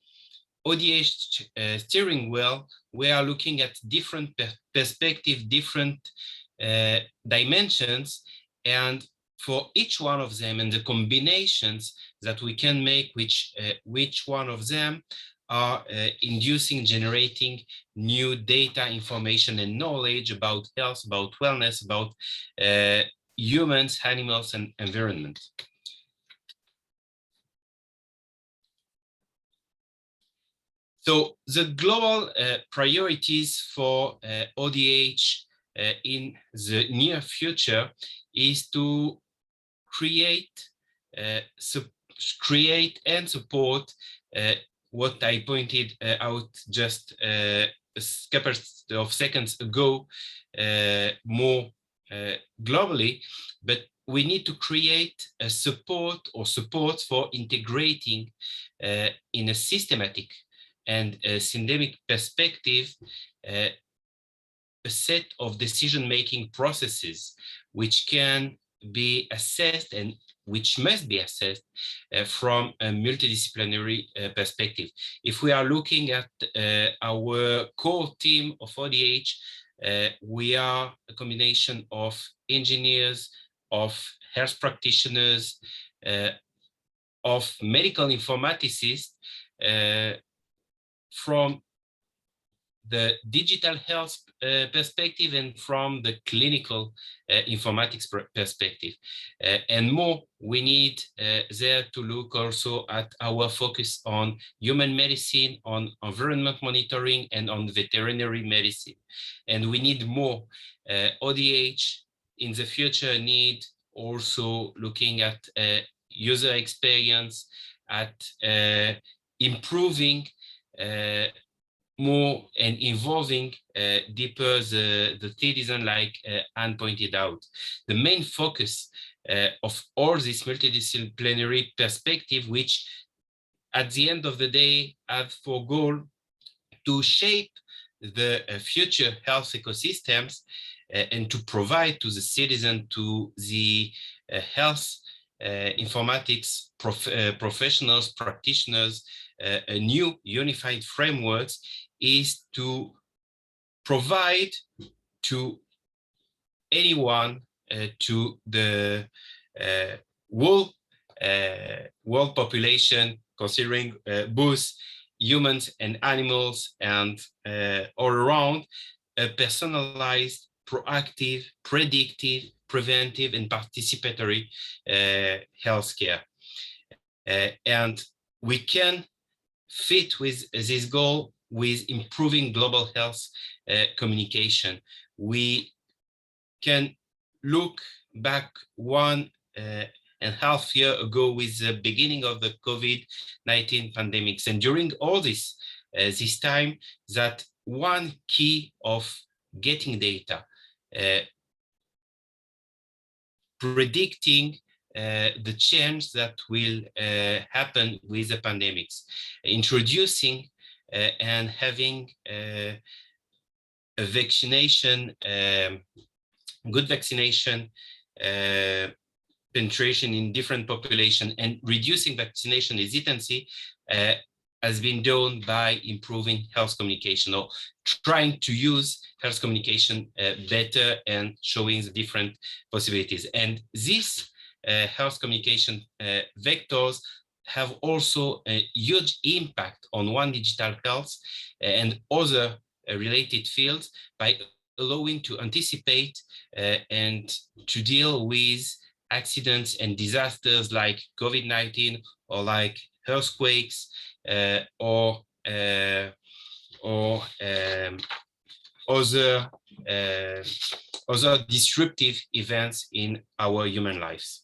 ODH steering wheel, we are looking at different perspectives, different dimensions, and for each one of them and the combinations that we can make, which one of them are inducing, generating new data, information, and knowledge about health, about wellness, about humans, animals, and environment. So the global priorities for ODH in the near future is to create and support what I pointed out just a couple of seconds ago, more globally, but we need to create a support for integrating in a systematic and a syndemic perspective a set of decision-making processes which can be assessed and which must be assessed from a multidisciplinary perspective. If we are looking at our core team of ODH, we are a combination of engineers, of health practitioners, of medical informaticists, from the digital health perspective and from the clinical informatics perspective. And more, we need there to look also at our focus on human medicine, on environment monitoring, and on veterinary medicine. And we need more. ODH in the future need also looking at user experience, at improving more and involving deeper the citizen, like Anne pointed out. The main focus of all this multidisciplinary perspective, which at the end of the day have for goal to shape the future health ecosystems and to provide to the citizen, to the health informatics professionals, practitioners, a new unified frameworks, is to provide to anyone, to the world population, considering both humans and animals and all around, a personalized, proactive, predictive, preventive, and participatory healthcare. And we can fit with this goal with improving global health communication. We can look back 1.5 years ago with the beginning of the COVID-19 pandemics. And during all this time, that one key of getting data, predicting the change that will happen with the pandemics, introducing and having a vaccination, good vaccination penetration in different populations, and reducing vaccination hesitancy has been done by improving health communication, or trying to use health communication better and showing the different possibilities. And these health communication vectors have also a huge impact on One Digital Health and other related fields by allowing to anticipate and to deal with accidents and disasters like COVID-19 or like earthquakes or other disruptive events in our human lives.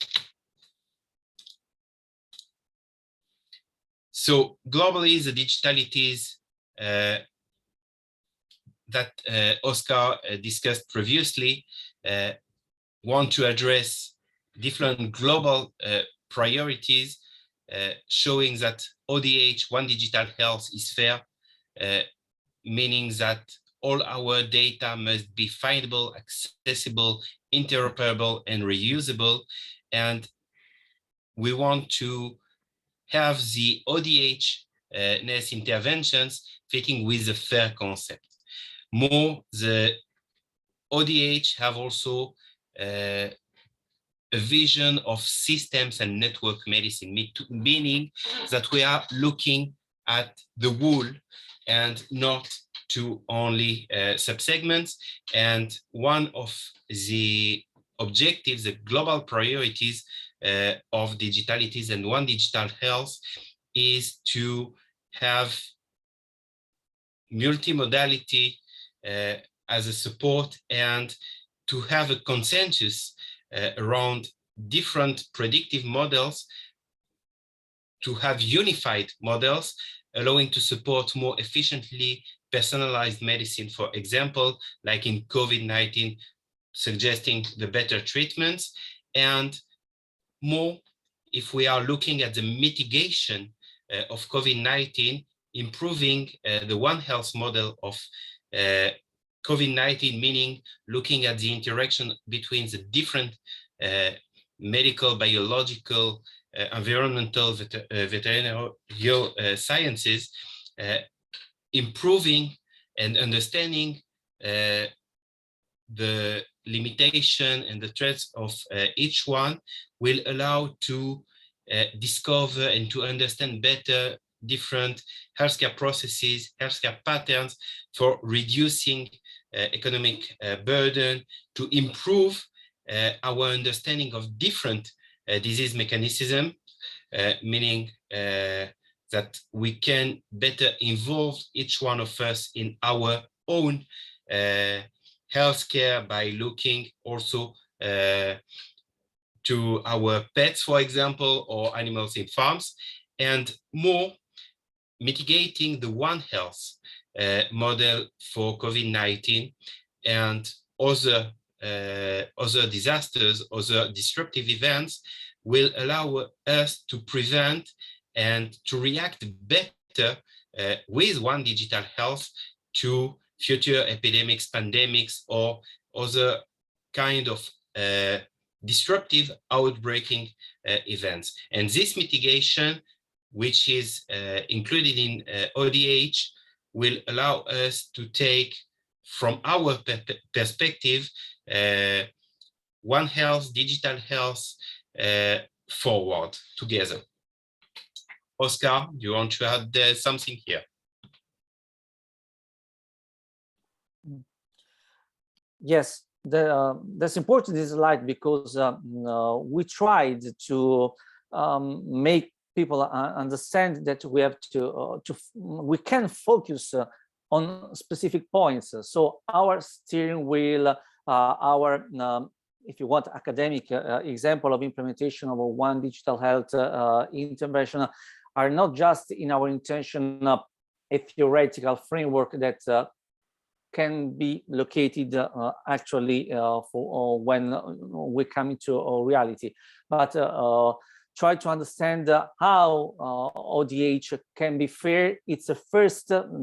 So globally, the digitalities that Oscar discussed previously want to address different global priorities, showing that ODH, One Digital Health, is fair, meaning that all our data must be findable, accessible, interoperable, and reusable. And we want to have the ODH-ness interventions fitting with the FAIR concept. More, the ODH have also a vision of systems and network medicine, meaning that we are looking at the whole and not to only subsegments. And one of the objectives, the global priorities of digitalities and One Digital Health is to have multimodality as a support and to have a consensus around different predictive models, to have unified models allowing to support more efficiently personalized medicine, for example, like in COVID-19, suggesting the better treatments, and more if we are looking at the mitigation of COVID-19, improving the One Health model of COVID-19, meaning looking at the interaction between the different medical, biological, environmental, veterinary sciences, improving and understanding the limitation and the threats of each one will allow to discover and to understand better different healthcare processes, healthcare patterns for reducing economic burden, to improve our understanding of different disease mechanisms, meaning that we can better involve each one of us in our own healthcare by looking also to our pets, for example, or animals in farms, and more mitigating the One Health model for COVID-19 and other disasters, other disruptive events will allow us to prevent and to react better with One Digital Health to future epidemics, pandemics, or other kind of disruptive outbreaking events. And this mitigation, which is included in ODH, will allow us to take, from our perspective, One Health, digital health forward together. Oscar, do you want to add something here? Yes, that's important, this slide, because we tried to make people understand that we have we can focus on specific points. So our steering wheel, our, if you want, academic example of implementation of a One Digital Health intervention are not just in our intention of a theoretical framework that can be located actually for when we come into reality, but try to understand how ODH can be fair. It's the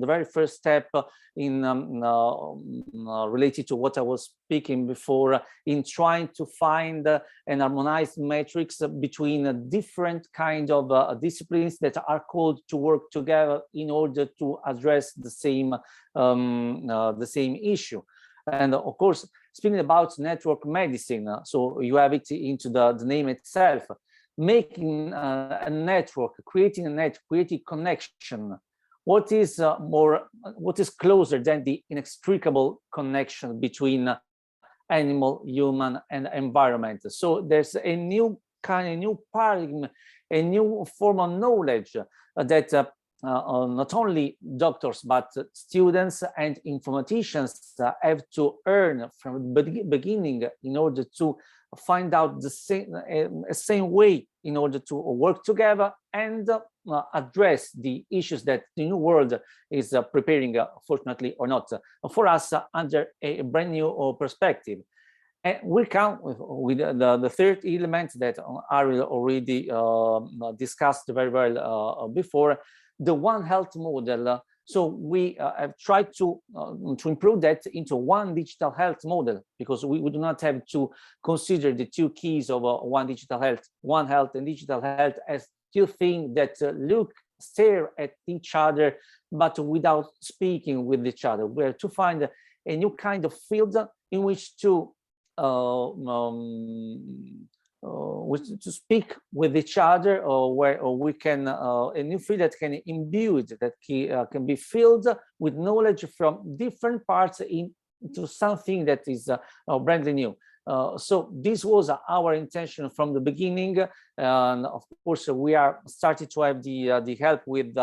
very first step in related to what I was speaking before, in trying to find an harmonized matrix between different kind of disciplines that are called to work together in order to address the same issue. And of course, speaking about network medicine, so you have it into the name itself. Making a network, creating a net, creating connection. What is closer than the inextricable connection between animal, human, and environment? So there's a new paradigm, a new form of knowledge that not only doctors but students and informaticians have to earn from the beginning in order to find out the same way in order to work together and address the issues that the new world is preparing, fortunately or not, for us under a brand new perspective. And we come with the third element that Ariel already discussed very well before, the One Health model. So we have tried to improve that into One Digital Health model, because we do not have to consider the two keys of One Digital Health, One Health and Digital Health, as two things that stare at each other, but without speaking with each other. We have to find a new kind of field in which to speak with each other, or where we can a new field that can imbue it, that can be filled with knowledge from different parts into something that is brand new. So this was our intention from the beginning, and of course we are starting to have the help with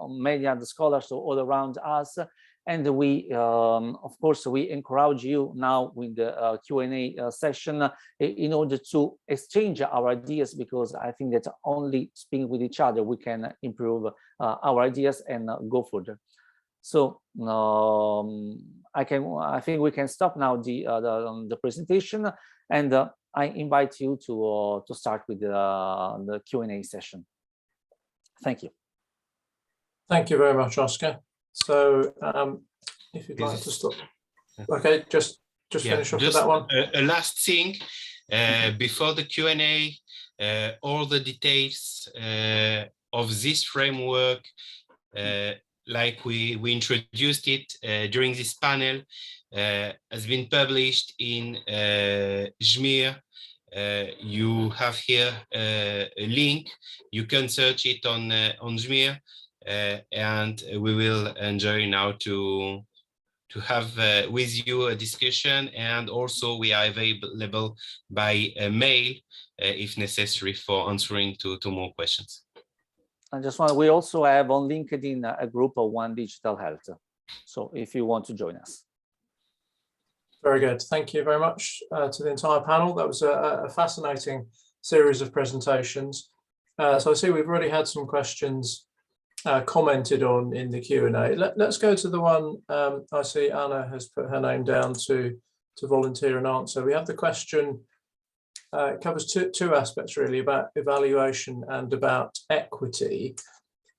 many other scholars all around us. And we, of course, we encourage you now with the Q&A session in order to exchange our ideas, because I think that only speaking with each other we can improve our ideas and go further. So I think we can stop now the presentation, and I invite you to start with the Q&A session. Thank you. Thank you very much, Oscar. So if you'd like to stop. Okay, just finish off with that one. A last thing before the Q&A, all the details of this framework, like we introduced it during this panel, has been published in JMIR. You have here a link. You can search it on JMIR. And we will enjoy now to have with you a discussion, and also we are available by mail if necessary for answering to more questions. I just want, we also have on LinkedIn a group of One Digital Health, so if you want to join us. Very good. Thank you very much to the entire panel. That was a fascinating series of presentations. So I see we've already had some questions commented on in the Q&A. Let's go to the one I see Anna has put her name down to volunteer and answer. We have the question, it covers two aspects really, about evaluation and about equity.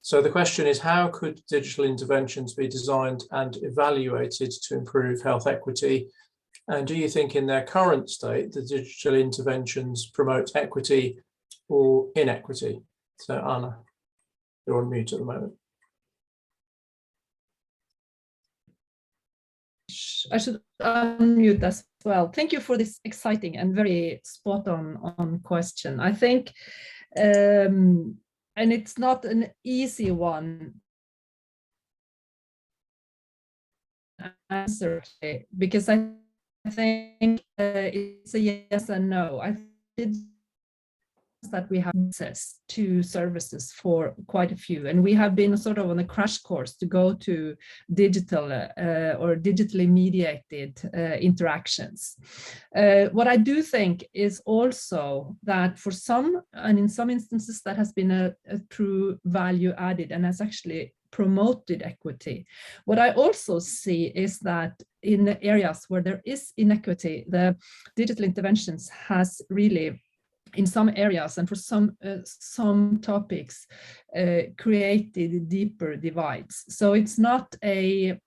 So the question is, how could digital interventions be designed and evaluated to improve health equity? And do you think in their current state, the digital interventions promote equity or inequity? So Anna, you're on mute at the moment. I should unmute as well. Thank you for this exciting and very spot on question. I think, and it's not an easy one answer, because I think it's a yes and no. I did that we have access to services for quite a few, and we have been sort of on a crash course to go to digital or digitally mediated interactions. What I do think is also that for some, and in some instances, that has been a true value added and has actually promoted equity. What I also see is that in areas where there is inequity, the digital interventions has really, in some areas and for some topics, created deeper divides. So it's not a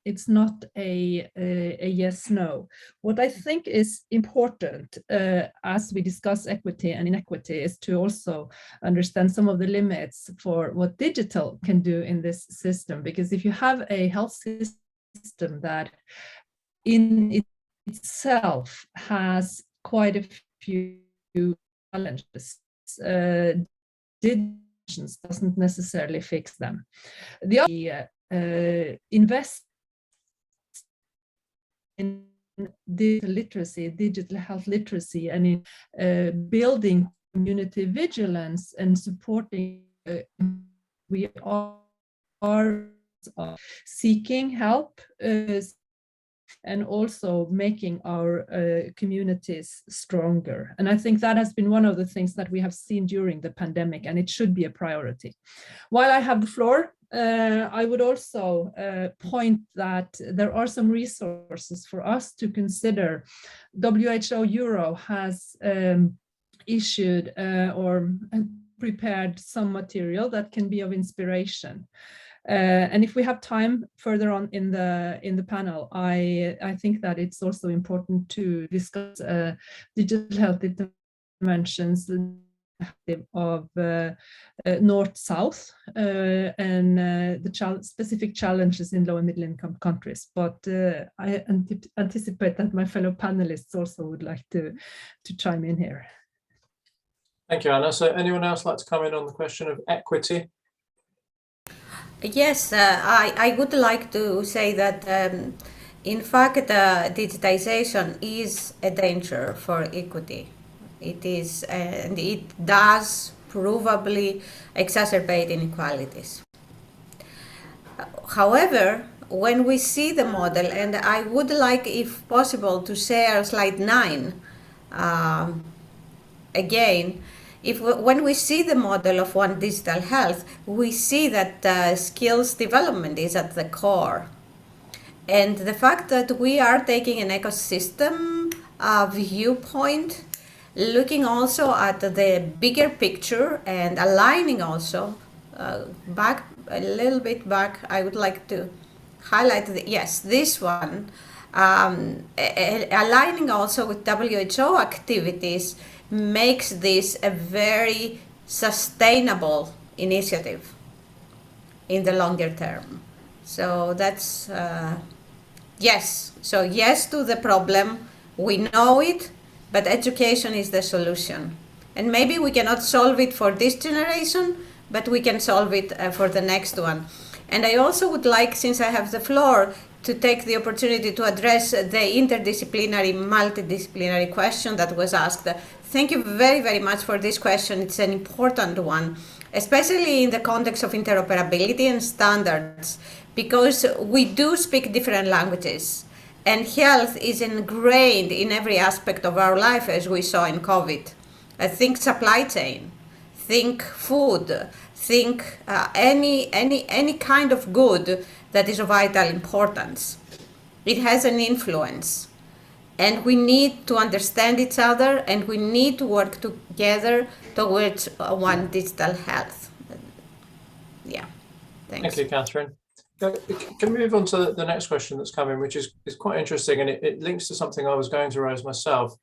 yes no. What I think is important as we discuss equity and inequity is to also understand some of the limits for what digital can do in this system. Because if you have a health system that in itself has quite a few challenges, digital doesn't necessarily fix them. The invest in digital literacy, digital health literacy, and in building community vigilance and supporting. We are seeking help and also making our communities stronger. And I think that has been one of the things that we have seen during the pandemic, and it should be a priority. While I have the floor, I would also point that there are some resources for us to consider. WHO Euro has issued or prepared some material that can be of inspiration. And if we have time further on in the panel, I think that it's also important to discuss digital health interventions of north-south and the specific challenges in low and middle income countries. But I anticipate that my fellow panelists also would like to chime in here. Thank you, Anna. So anyone else like to come in on the question of equity? Yes, I would like to say that in fact digitization is a danger for equity. It is, and it does provably exacerbate inequalities. However, when we see the model, and I would like, if possible, to share slide 9 again, when we see the model of One Digital Health, we see that skills development is at the core. And the fact that we are taking an ecosystem viewpoint, looking also at the bigger picture and aligning also back a little bit back, I would like to highlight this one, aligning also with WHO activities makes this a very sustainable initiative in the longer term. So that's yes. So yes to the problem, we know it, but education is the solution. And maybe we cannot solve it for this generation, but we can solve it for the next one. And I also would like, since I have the floor, to take the opportunity to address the interdisciplinary, multidisciplinary question that was asked. Thank you very, very much for this question. It's an important one, especially in the context of interoperability and standards, because we do speak different languages. And health is ingrained in every aspect of our life, as we saw in COVID. Think supply chain, think food, think any kind of good that is of vital importance. It has an influence. And we need to understand each other, and we need to work together towards One Digital Health. Yeah, thanks. Thank you, Catherine. Can we move on to the next question that's coming, which is quite interesting, and it links to something I was going to raise myself.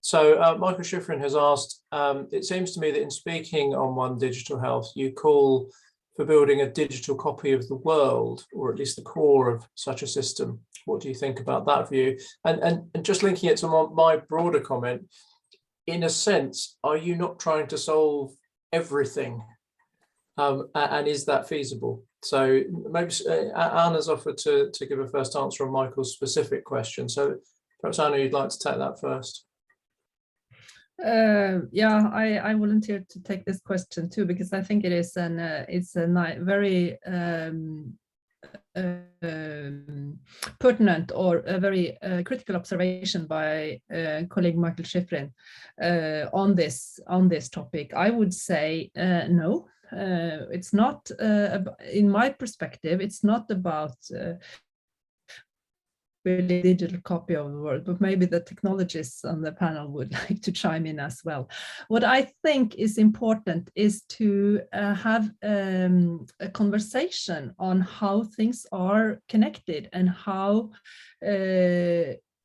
So Michael Schifrin has asked, it seems to me that in speaking on One Digital Health, you call for building a digital copy of the world, or at least the core of such a system. What do you think about that view? And just linking it to my broader comment, in a sense, are you not trying to solve everything? And is that feasible? So maybe Anna's offered to give a first answer on Michael's specific question. So perhaps Anna, you'd like to take that first. Yeah, I volunteered to take this question too, because I think it is it's a very pertinent or a very critical observation by colleague Michael Schifrin on this topic. I would say no. It's not, in my perspective, it's not about really digital copy of the world, but maybe the technologists on the panel would like to chime in as well. What I think is important is to have a conversation on how things are connected and how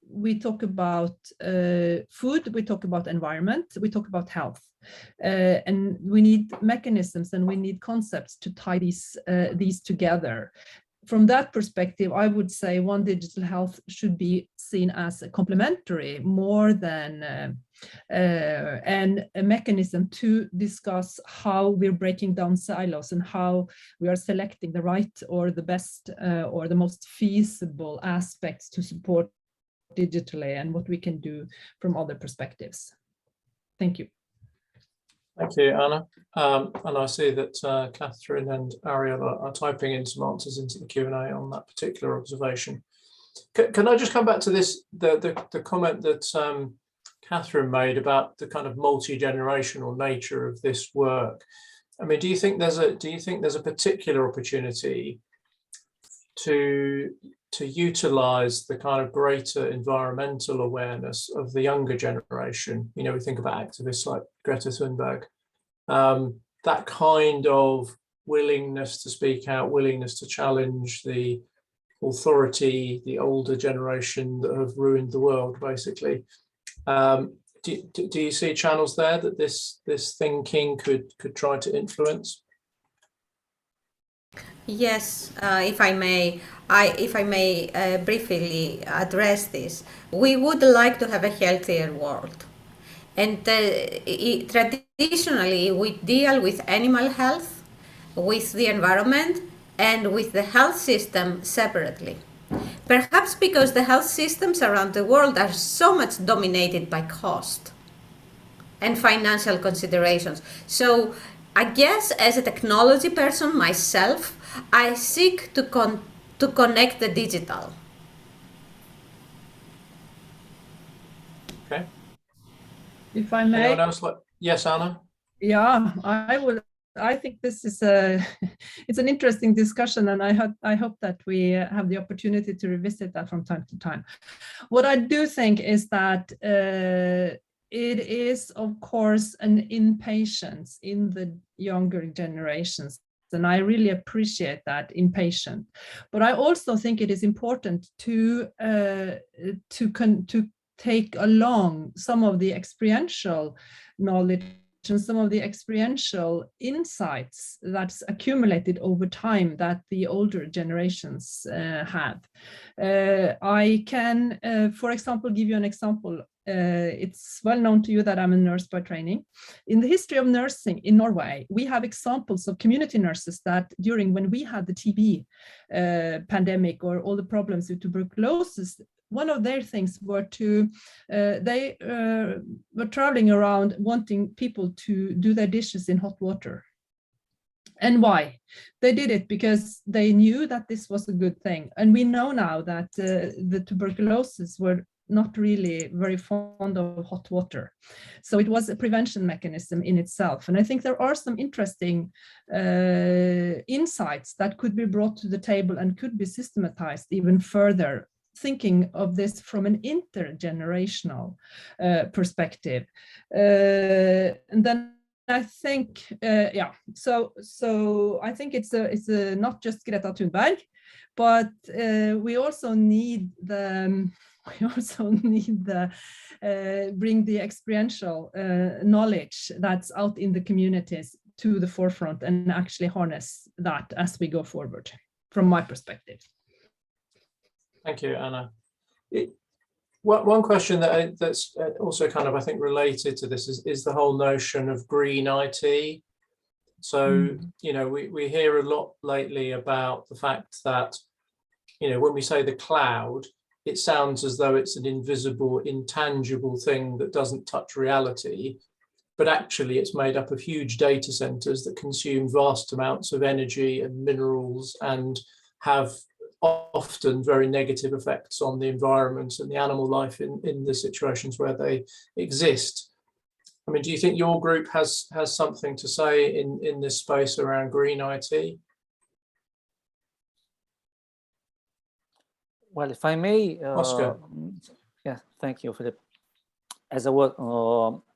we talk about food, we talk about environment, we talk about health. And we need mechanisms and we need concepts to tie these together. From that perspective, I would say One Digital Health should be seen as a complementary more than and a mechanism to discuss how we're breaking down silos and how we are selecting the right or the best or the most feasible aspects to support digitally and what we can do from other perspectives. Thank you. Thank you, Anna. And I see that Catherine and Ariel are typing in some answers into the Q&A on that particular observation. Can I just come back to this, the comment that Catherine made about the kind of multi-generational nature of this work? I mean, do you think there's a particular opportunity to utilize the kind of greater environmental awareness of the younger generation? You know, we think about activists like Greta Thunberg, that kind of willingness to speak out, willingness to challenge the authority, the older generation that have ruined the world, basically. Do do you see channels there that this thinking could try to influence? Yes, if I may, briefly address this. We would like to have a healthier world, and traditionally we deal with animal health, with the environment, and with the health system separately. Perhaps because the health systems around the world are so much dominated by cost and financial considerations. So I guess as a technology person myself, I seek to connect the digital. Okay. If I may. Anyone else like? Yes, Anna. Yeah, I think this is it's an interesting discussion, and I hope that we have the opportunity to revisit that from time to time. What I do think is that it is, of course, an impatience in the younger generations, and I really appreciate that impatience. But I also think it is important to take along some of the experiential knowledge and some of the experiential insights that's accumulated over time that the older generations have. I can, for example, give you an example. It's well known to you that I'm a nurse by training. In the history of nursing in Norway, we have examples of community nurses that during when we had the TB pandemic or all the problems with tuberculosis, one of their things were to, they were traveling around wanting people to do their dishes in hot water. And why? They did it because they knew that this was a good thing. And we know now that the tuberculosis were not really very fond of hot water. So it was a prevention mechanism in itself. And I think there are some interesting insights that could be brought to the table and could be systematized even further, thinking of this from an intergenerational perspective. And then I think, yeah, so I think it's a not just Greta Thunberg, but we also need the bring the experiential knowledge that's out in the communities to the forefront and actually harness that as we go forward, from my perspective. Thank you, Anna. One question that's also kind of, I think, related to this is the whole notion of green IT. So, you know, we hear a lot lately about the fact that, you know, when we say the cloud, it sounds as though it's an invisible, intangible thing that doesn't touch reality, but actually it's made up of huge data centers that consume vast amounts of energy and minerals and have often very negative effects on the environment and the animal life in the situations where they exist. I mean, do you think your group has something to say in this space around green IT? Well, if I may, Oscar. Yeah, thank you, Philip. As I was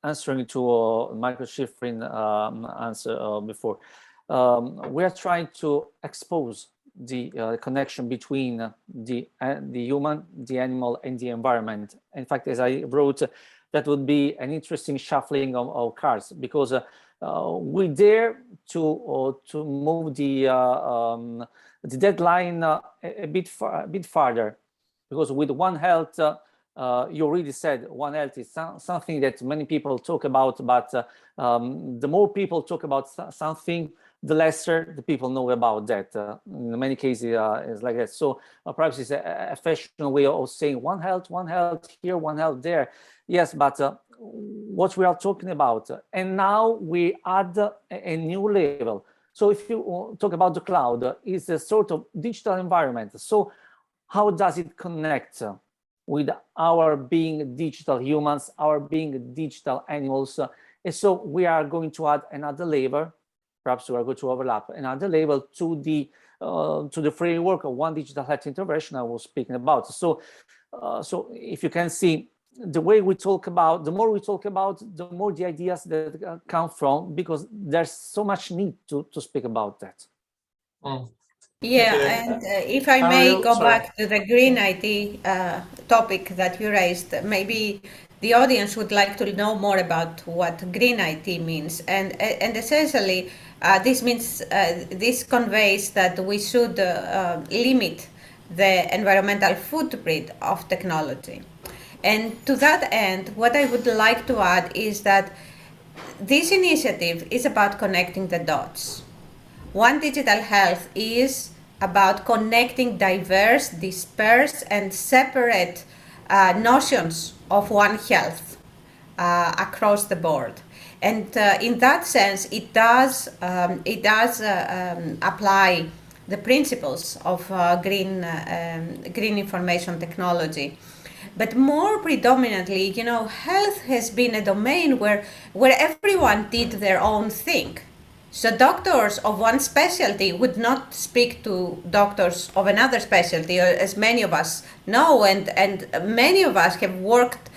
answering to Michael Schifrin answer before, we are trying to expose the connection between the human, the animal, and the environment. In fact, as I wrote, that would be an interesting shuffling of cards, because we dare to move the deadline a bit farther, because with One Health, you already said One Health is something that many people talk about, but the more people talk about something, the lesser the people know about that. In many cases, it's like that. So perhaps it's a fashion way of saying One Health here, One Health there. Yes, but what we are talking about, and now we add a new level. So if you talk about the cloud, it's a sort of digital environment. So how does it connect with our being digital humans, our being digital animals? And so we are going to add another layer. Perhaps we are going to overlap another level to the framework of One Digital Health Intervention I was speaking about. So, so if you can see, the way we talk about, the more we talk about, the more the ideas that come from, because there's so much need to speak about that. Yeah, you. and if I may Ariel, go sorry. back to the green IT topic that you raised, maybe the audience would like to know more about what green IT means. And essentially, this means, this conveys that we should limit the environmental footprint of technology. And to that end, what I would like to add is that this initiative is about connecting the dots. One Digital Health is about connecting diverse, dispersed, and separate notions of One Health across the board. And in that sense, it does apply the principles of green information technology. But more predominantly, you know, health has been a domain where everyone did their own thing. So doctors of one specialty would not speak to doctors of another specialty, as many of us know, and many of us have worked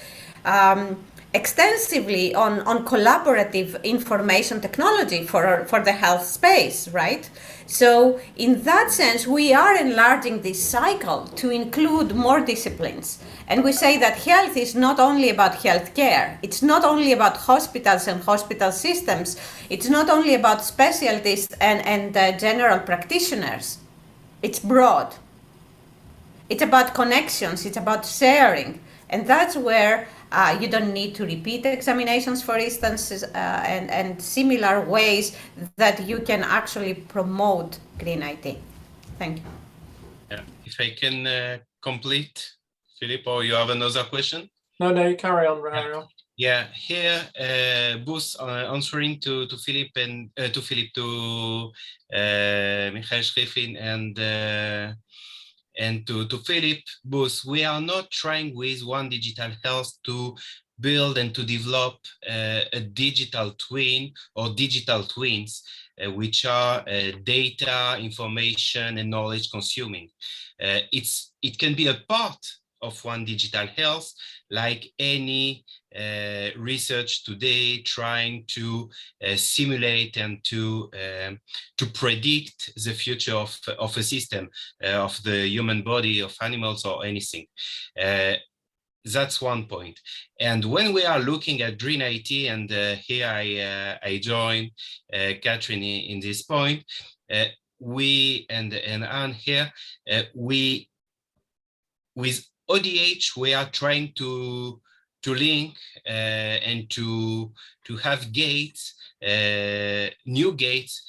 extensively on collaborative information technology for the health space, right? So in that sense, we are enlarging this cycle to include more disciplines. And we say that health is not only about healthcare. It's not only about hospitals and hospital systems. It's not only about specialists and general practitioners. It's broad. It's about connections. It's about sharing. And that's where you don't need to repeat examinations, for instance, and similar ways that you can actually promote green IT. Thank you. Yeah. If I can complete, Philip, or you have another question? No, carry on, Ariel. Yeah, here, both answering to Philip and to Michael Schreffin and to Philip, both, we are not trying with One Digital Health to build and to develop a digital twin or digital twins, which are data, information, and knowledge consuming. It can be a part of One Digital Health, like any research today trying to simulate and to predict the future of a system, of the human body, of animals, or anything. That's one point. And when we are looking at green IT, and here I join Catherine in this point, we and Anne here, we with Odhh, we are trying to link and to have gates, new gates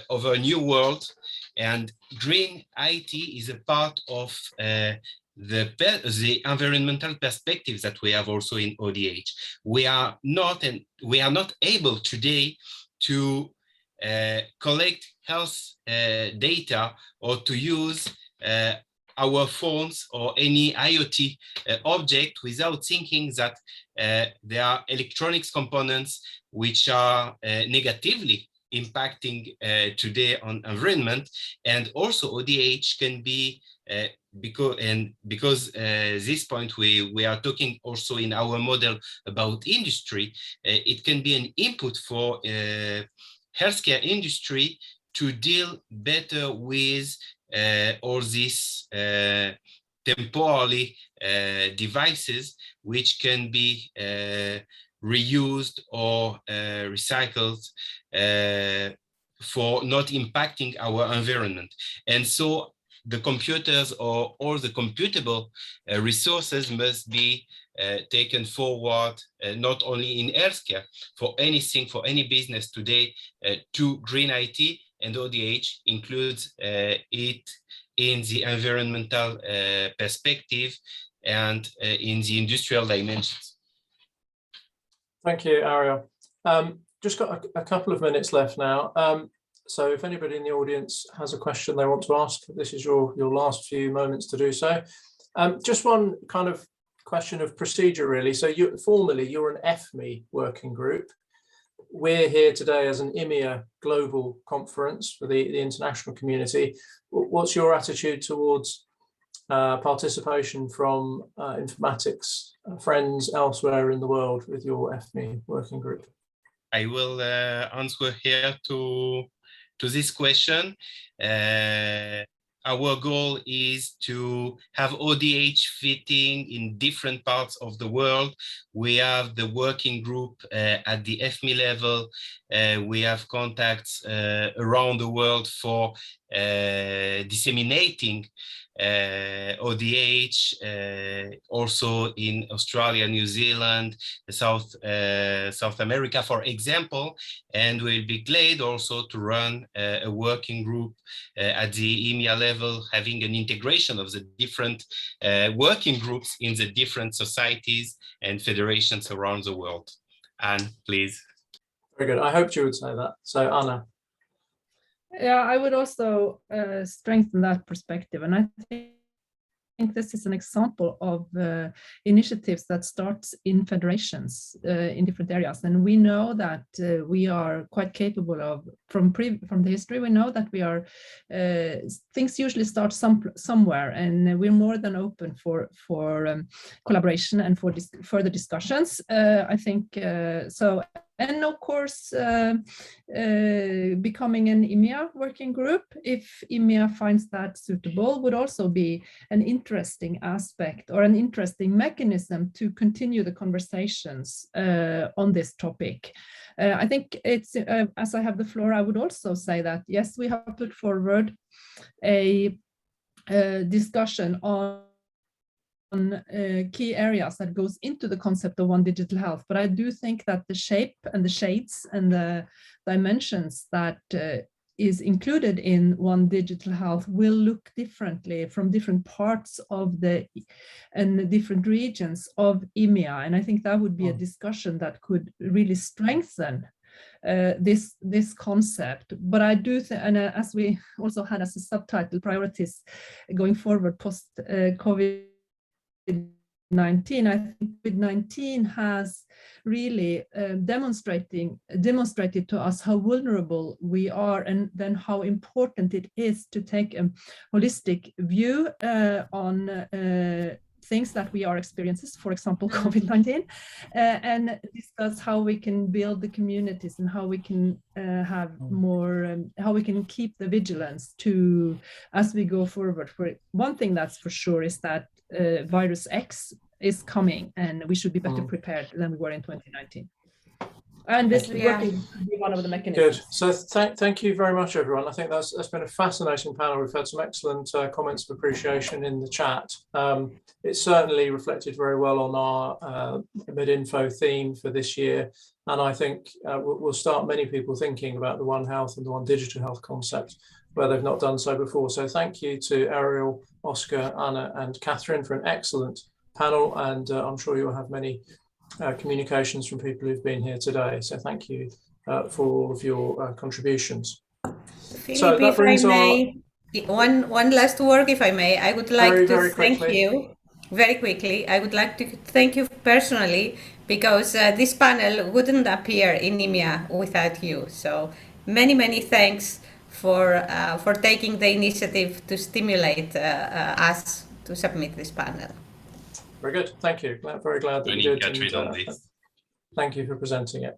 of a new world. And green IT is a part of the environmental perspectives that we have also in Odhh. We are not able today to collect health data or to use our phones or any IoT object without thinking that there are electronics components which are negatively impacting today on environment. And also Odhh can be because this point we are talking also in our model about industry, it can be an input for healthcare industry to deal better with all these temporally devices which can be reused or recycled for not impacting our environment. And so the computers or all the computable resources must be taken forward, not only in healthcare, for anything, for any business today, to green IT. And Odhh includes it in the environmental perspective and in the industrial dimensions. Thank you, Ariel. Just got a couple of minutes left now. So if anybody in the audience has a question they want to ask, this is your last few moments to do so. Just one kind of question of procedure, really. So formally, you're an FME working group. We're here today as an IMEA global conference for the international community. What's your attitude towards participation from informatics friends elsewhere in the world with your FME working group? I will answer here to this question. our goal is to have ODH fitting in different parts of the world. We have the working group at the FME level. We have contacts around the world for disseminating ODH, also in Australia, New Zealand, South America, for example. And we'll be glad also to run a working group at the EMEA level, having an integration of the different working groups in the different societies and federations around the world. Anne, please. Very good. I hoped you would say that. So Anna. Yeah, I would also strengthen that perspective. And I think this is an example of initiatives that starts in federations in different areas. And we know that we are quite capable of, from the history, we know that we are, things usually start somewhere, and we're more than open for collaboration and for further discussions. I think so. And of course, becoming an EMEA working group, if EMEA finds that suitable, would also be an interesting aspect or an interesting mechanism to continue the conversations on this topic. I think it's, as I have the floor, I would also say that, yes, we have put forward a discussion on key areas that goes into the concept of One Digital Health, but I do think that the shape and the shades and the dimensions that is included in One Digital Health will look differently from different parts of the different regions of EMEA, and I think that would be a discussion that could really strengthen this concept. But I do think, and as we also had as a subtitle, priorities going forward post COVID-19, I think COVID-19 has really demonstrated to us how vulnerable we are, and then how important it is to take a holistic view on things that we are experiencing, for example, COVID-19, and discuss how we can build the communities and how we can have more, how we can keep the vigilance to, as we go forward. For one thing that's for sure is that virus X is coming, and we should be better prepared than we were in 2019. And this working to be one of the mechanisms. Good. So thank you very much, everyone. I think that's been a fascinating panel. We've had some excellent comments of appreciation in the chat. It certainly reflected very well on our MedInfo theme for this year. And I think we'll start many people thinking about the One Health and the One Digital Health concept where they've not done so before. So thank you to Ariel, Oscar, Anna, and Catherine for an excellent panel. And I'm sure you'll have many communications from people who've been here today. So thank you for all of your contributions. Philip, so that brings one last word, if I may. I would like to thank quickly. you very quickly. I would like to thank you personally, because this panel wouldn't appear in EMEA without you. So many thanks for taking the initiative to stimulate us to submit this panel. Very good. Thank you. Very glad that you did. And, thank you for presenting it.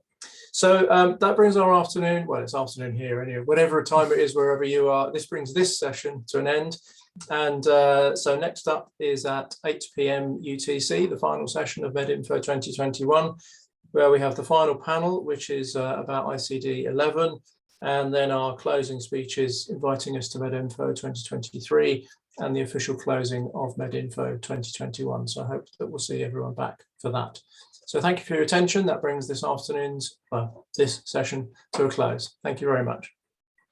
So that brings our afternoon. Well, it's afternoon here anyway. Whatever time it is, wherever you are, this brings this session to an end. And so next up is at 8 p.m. UTC, the final session of MedInfo 2021, where we have the final panel, which is about ICD 11, and then our closing speeches inviting us to MedInfo 2023 and the official closing of MedInfo 2021. So I hope that we'll see everyone back for that. So thank you for your attention. That brings this afternoon's, this session to a close. Thank you very much.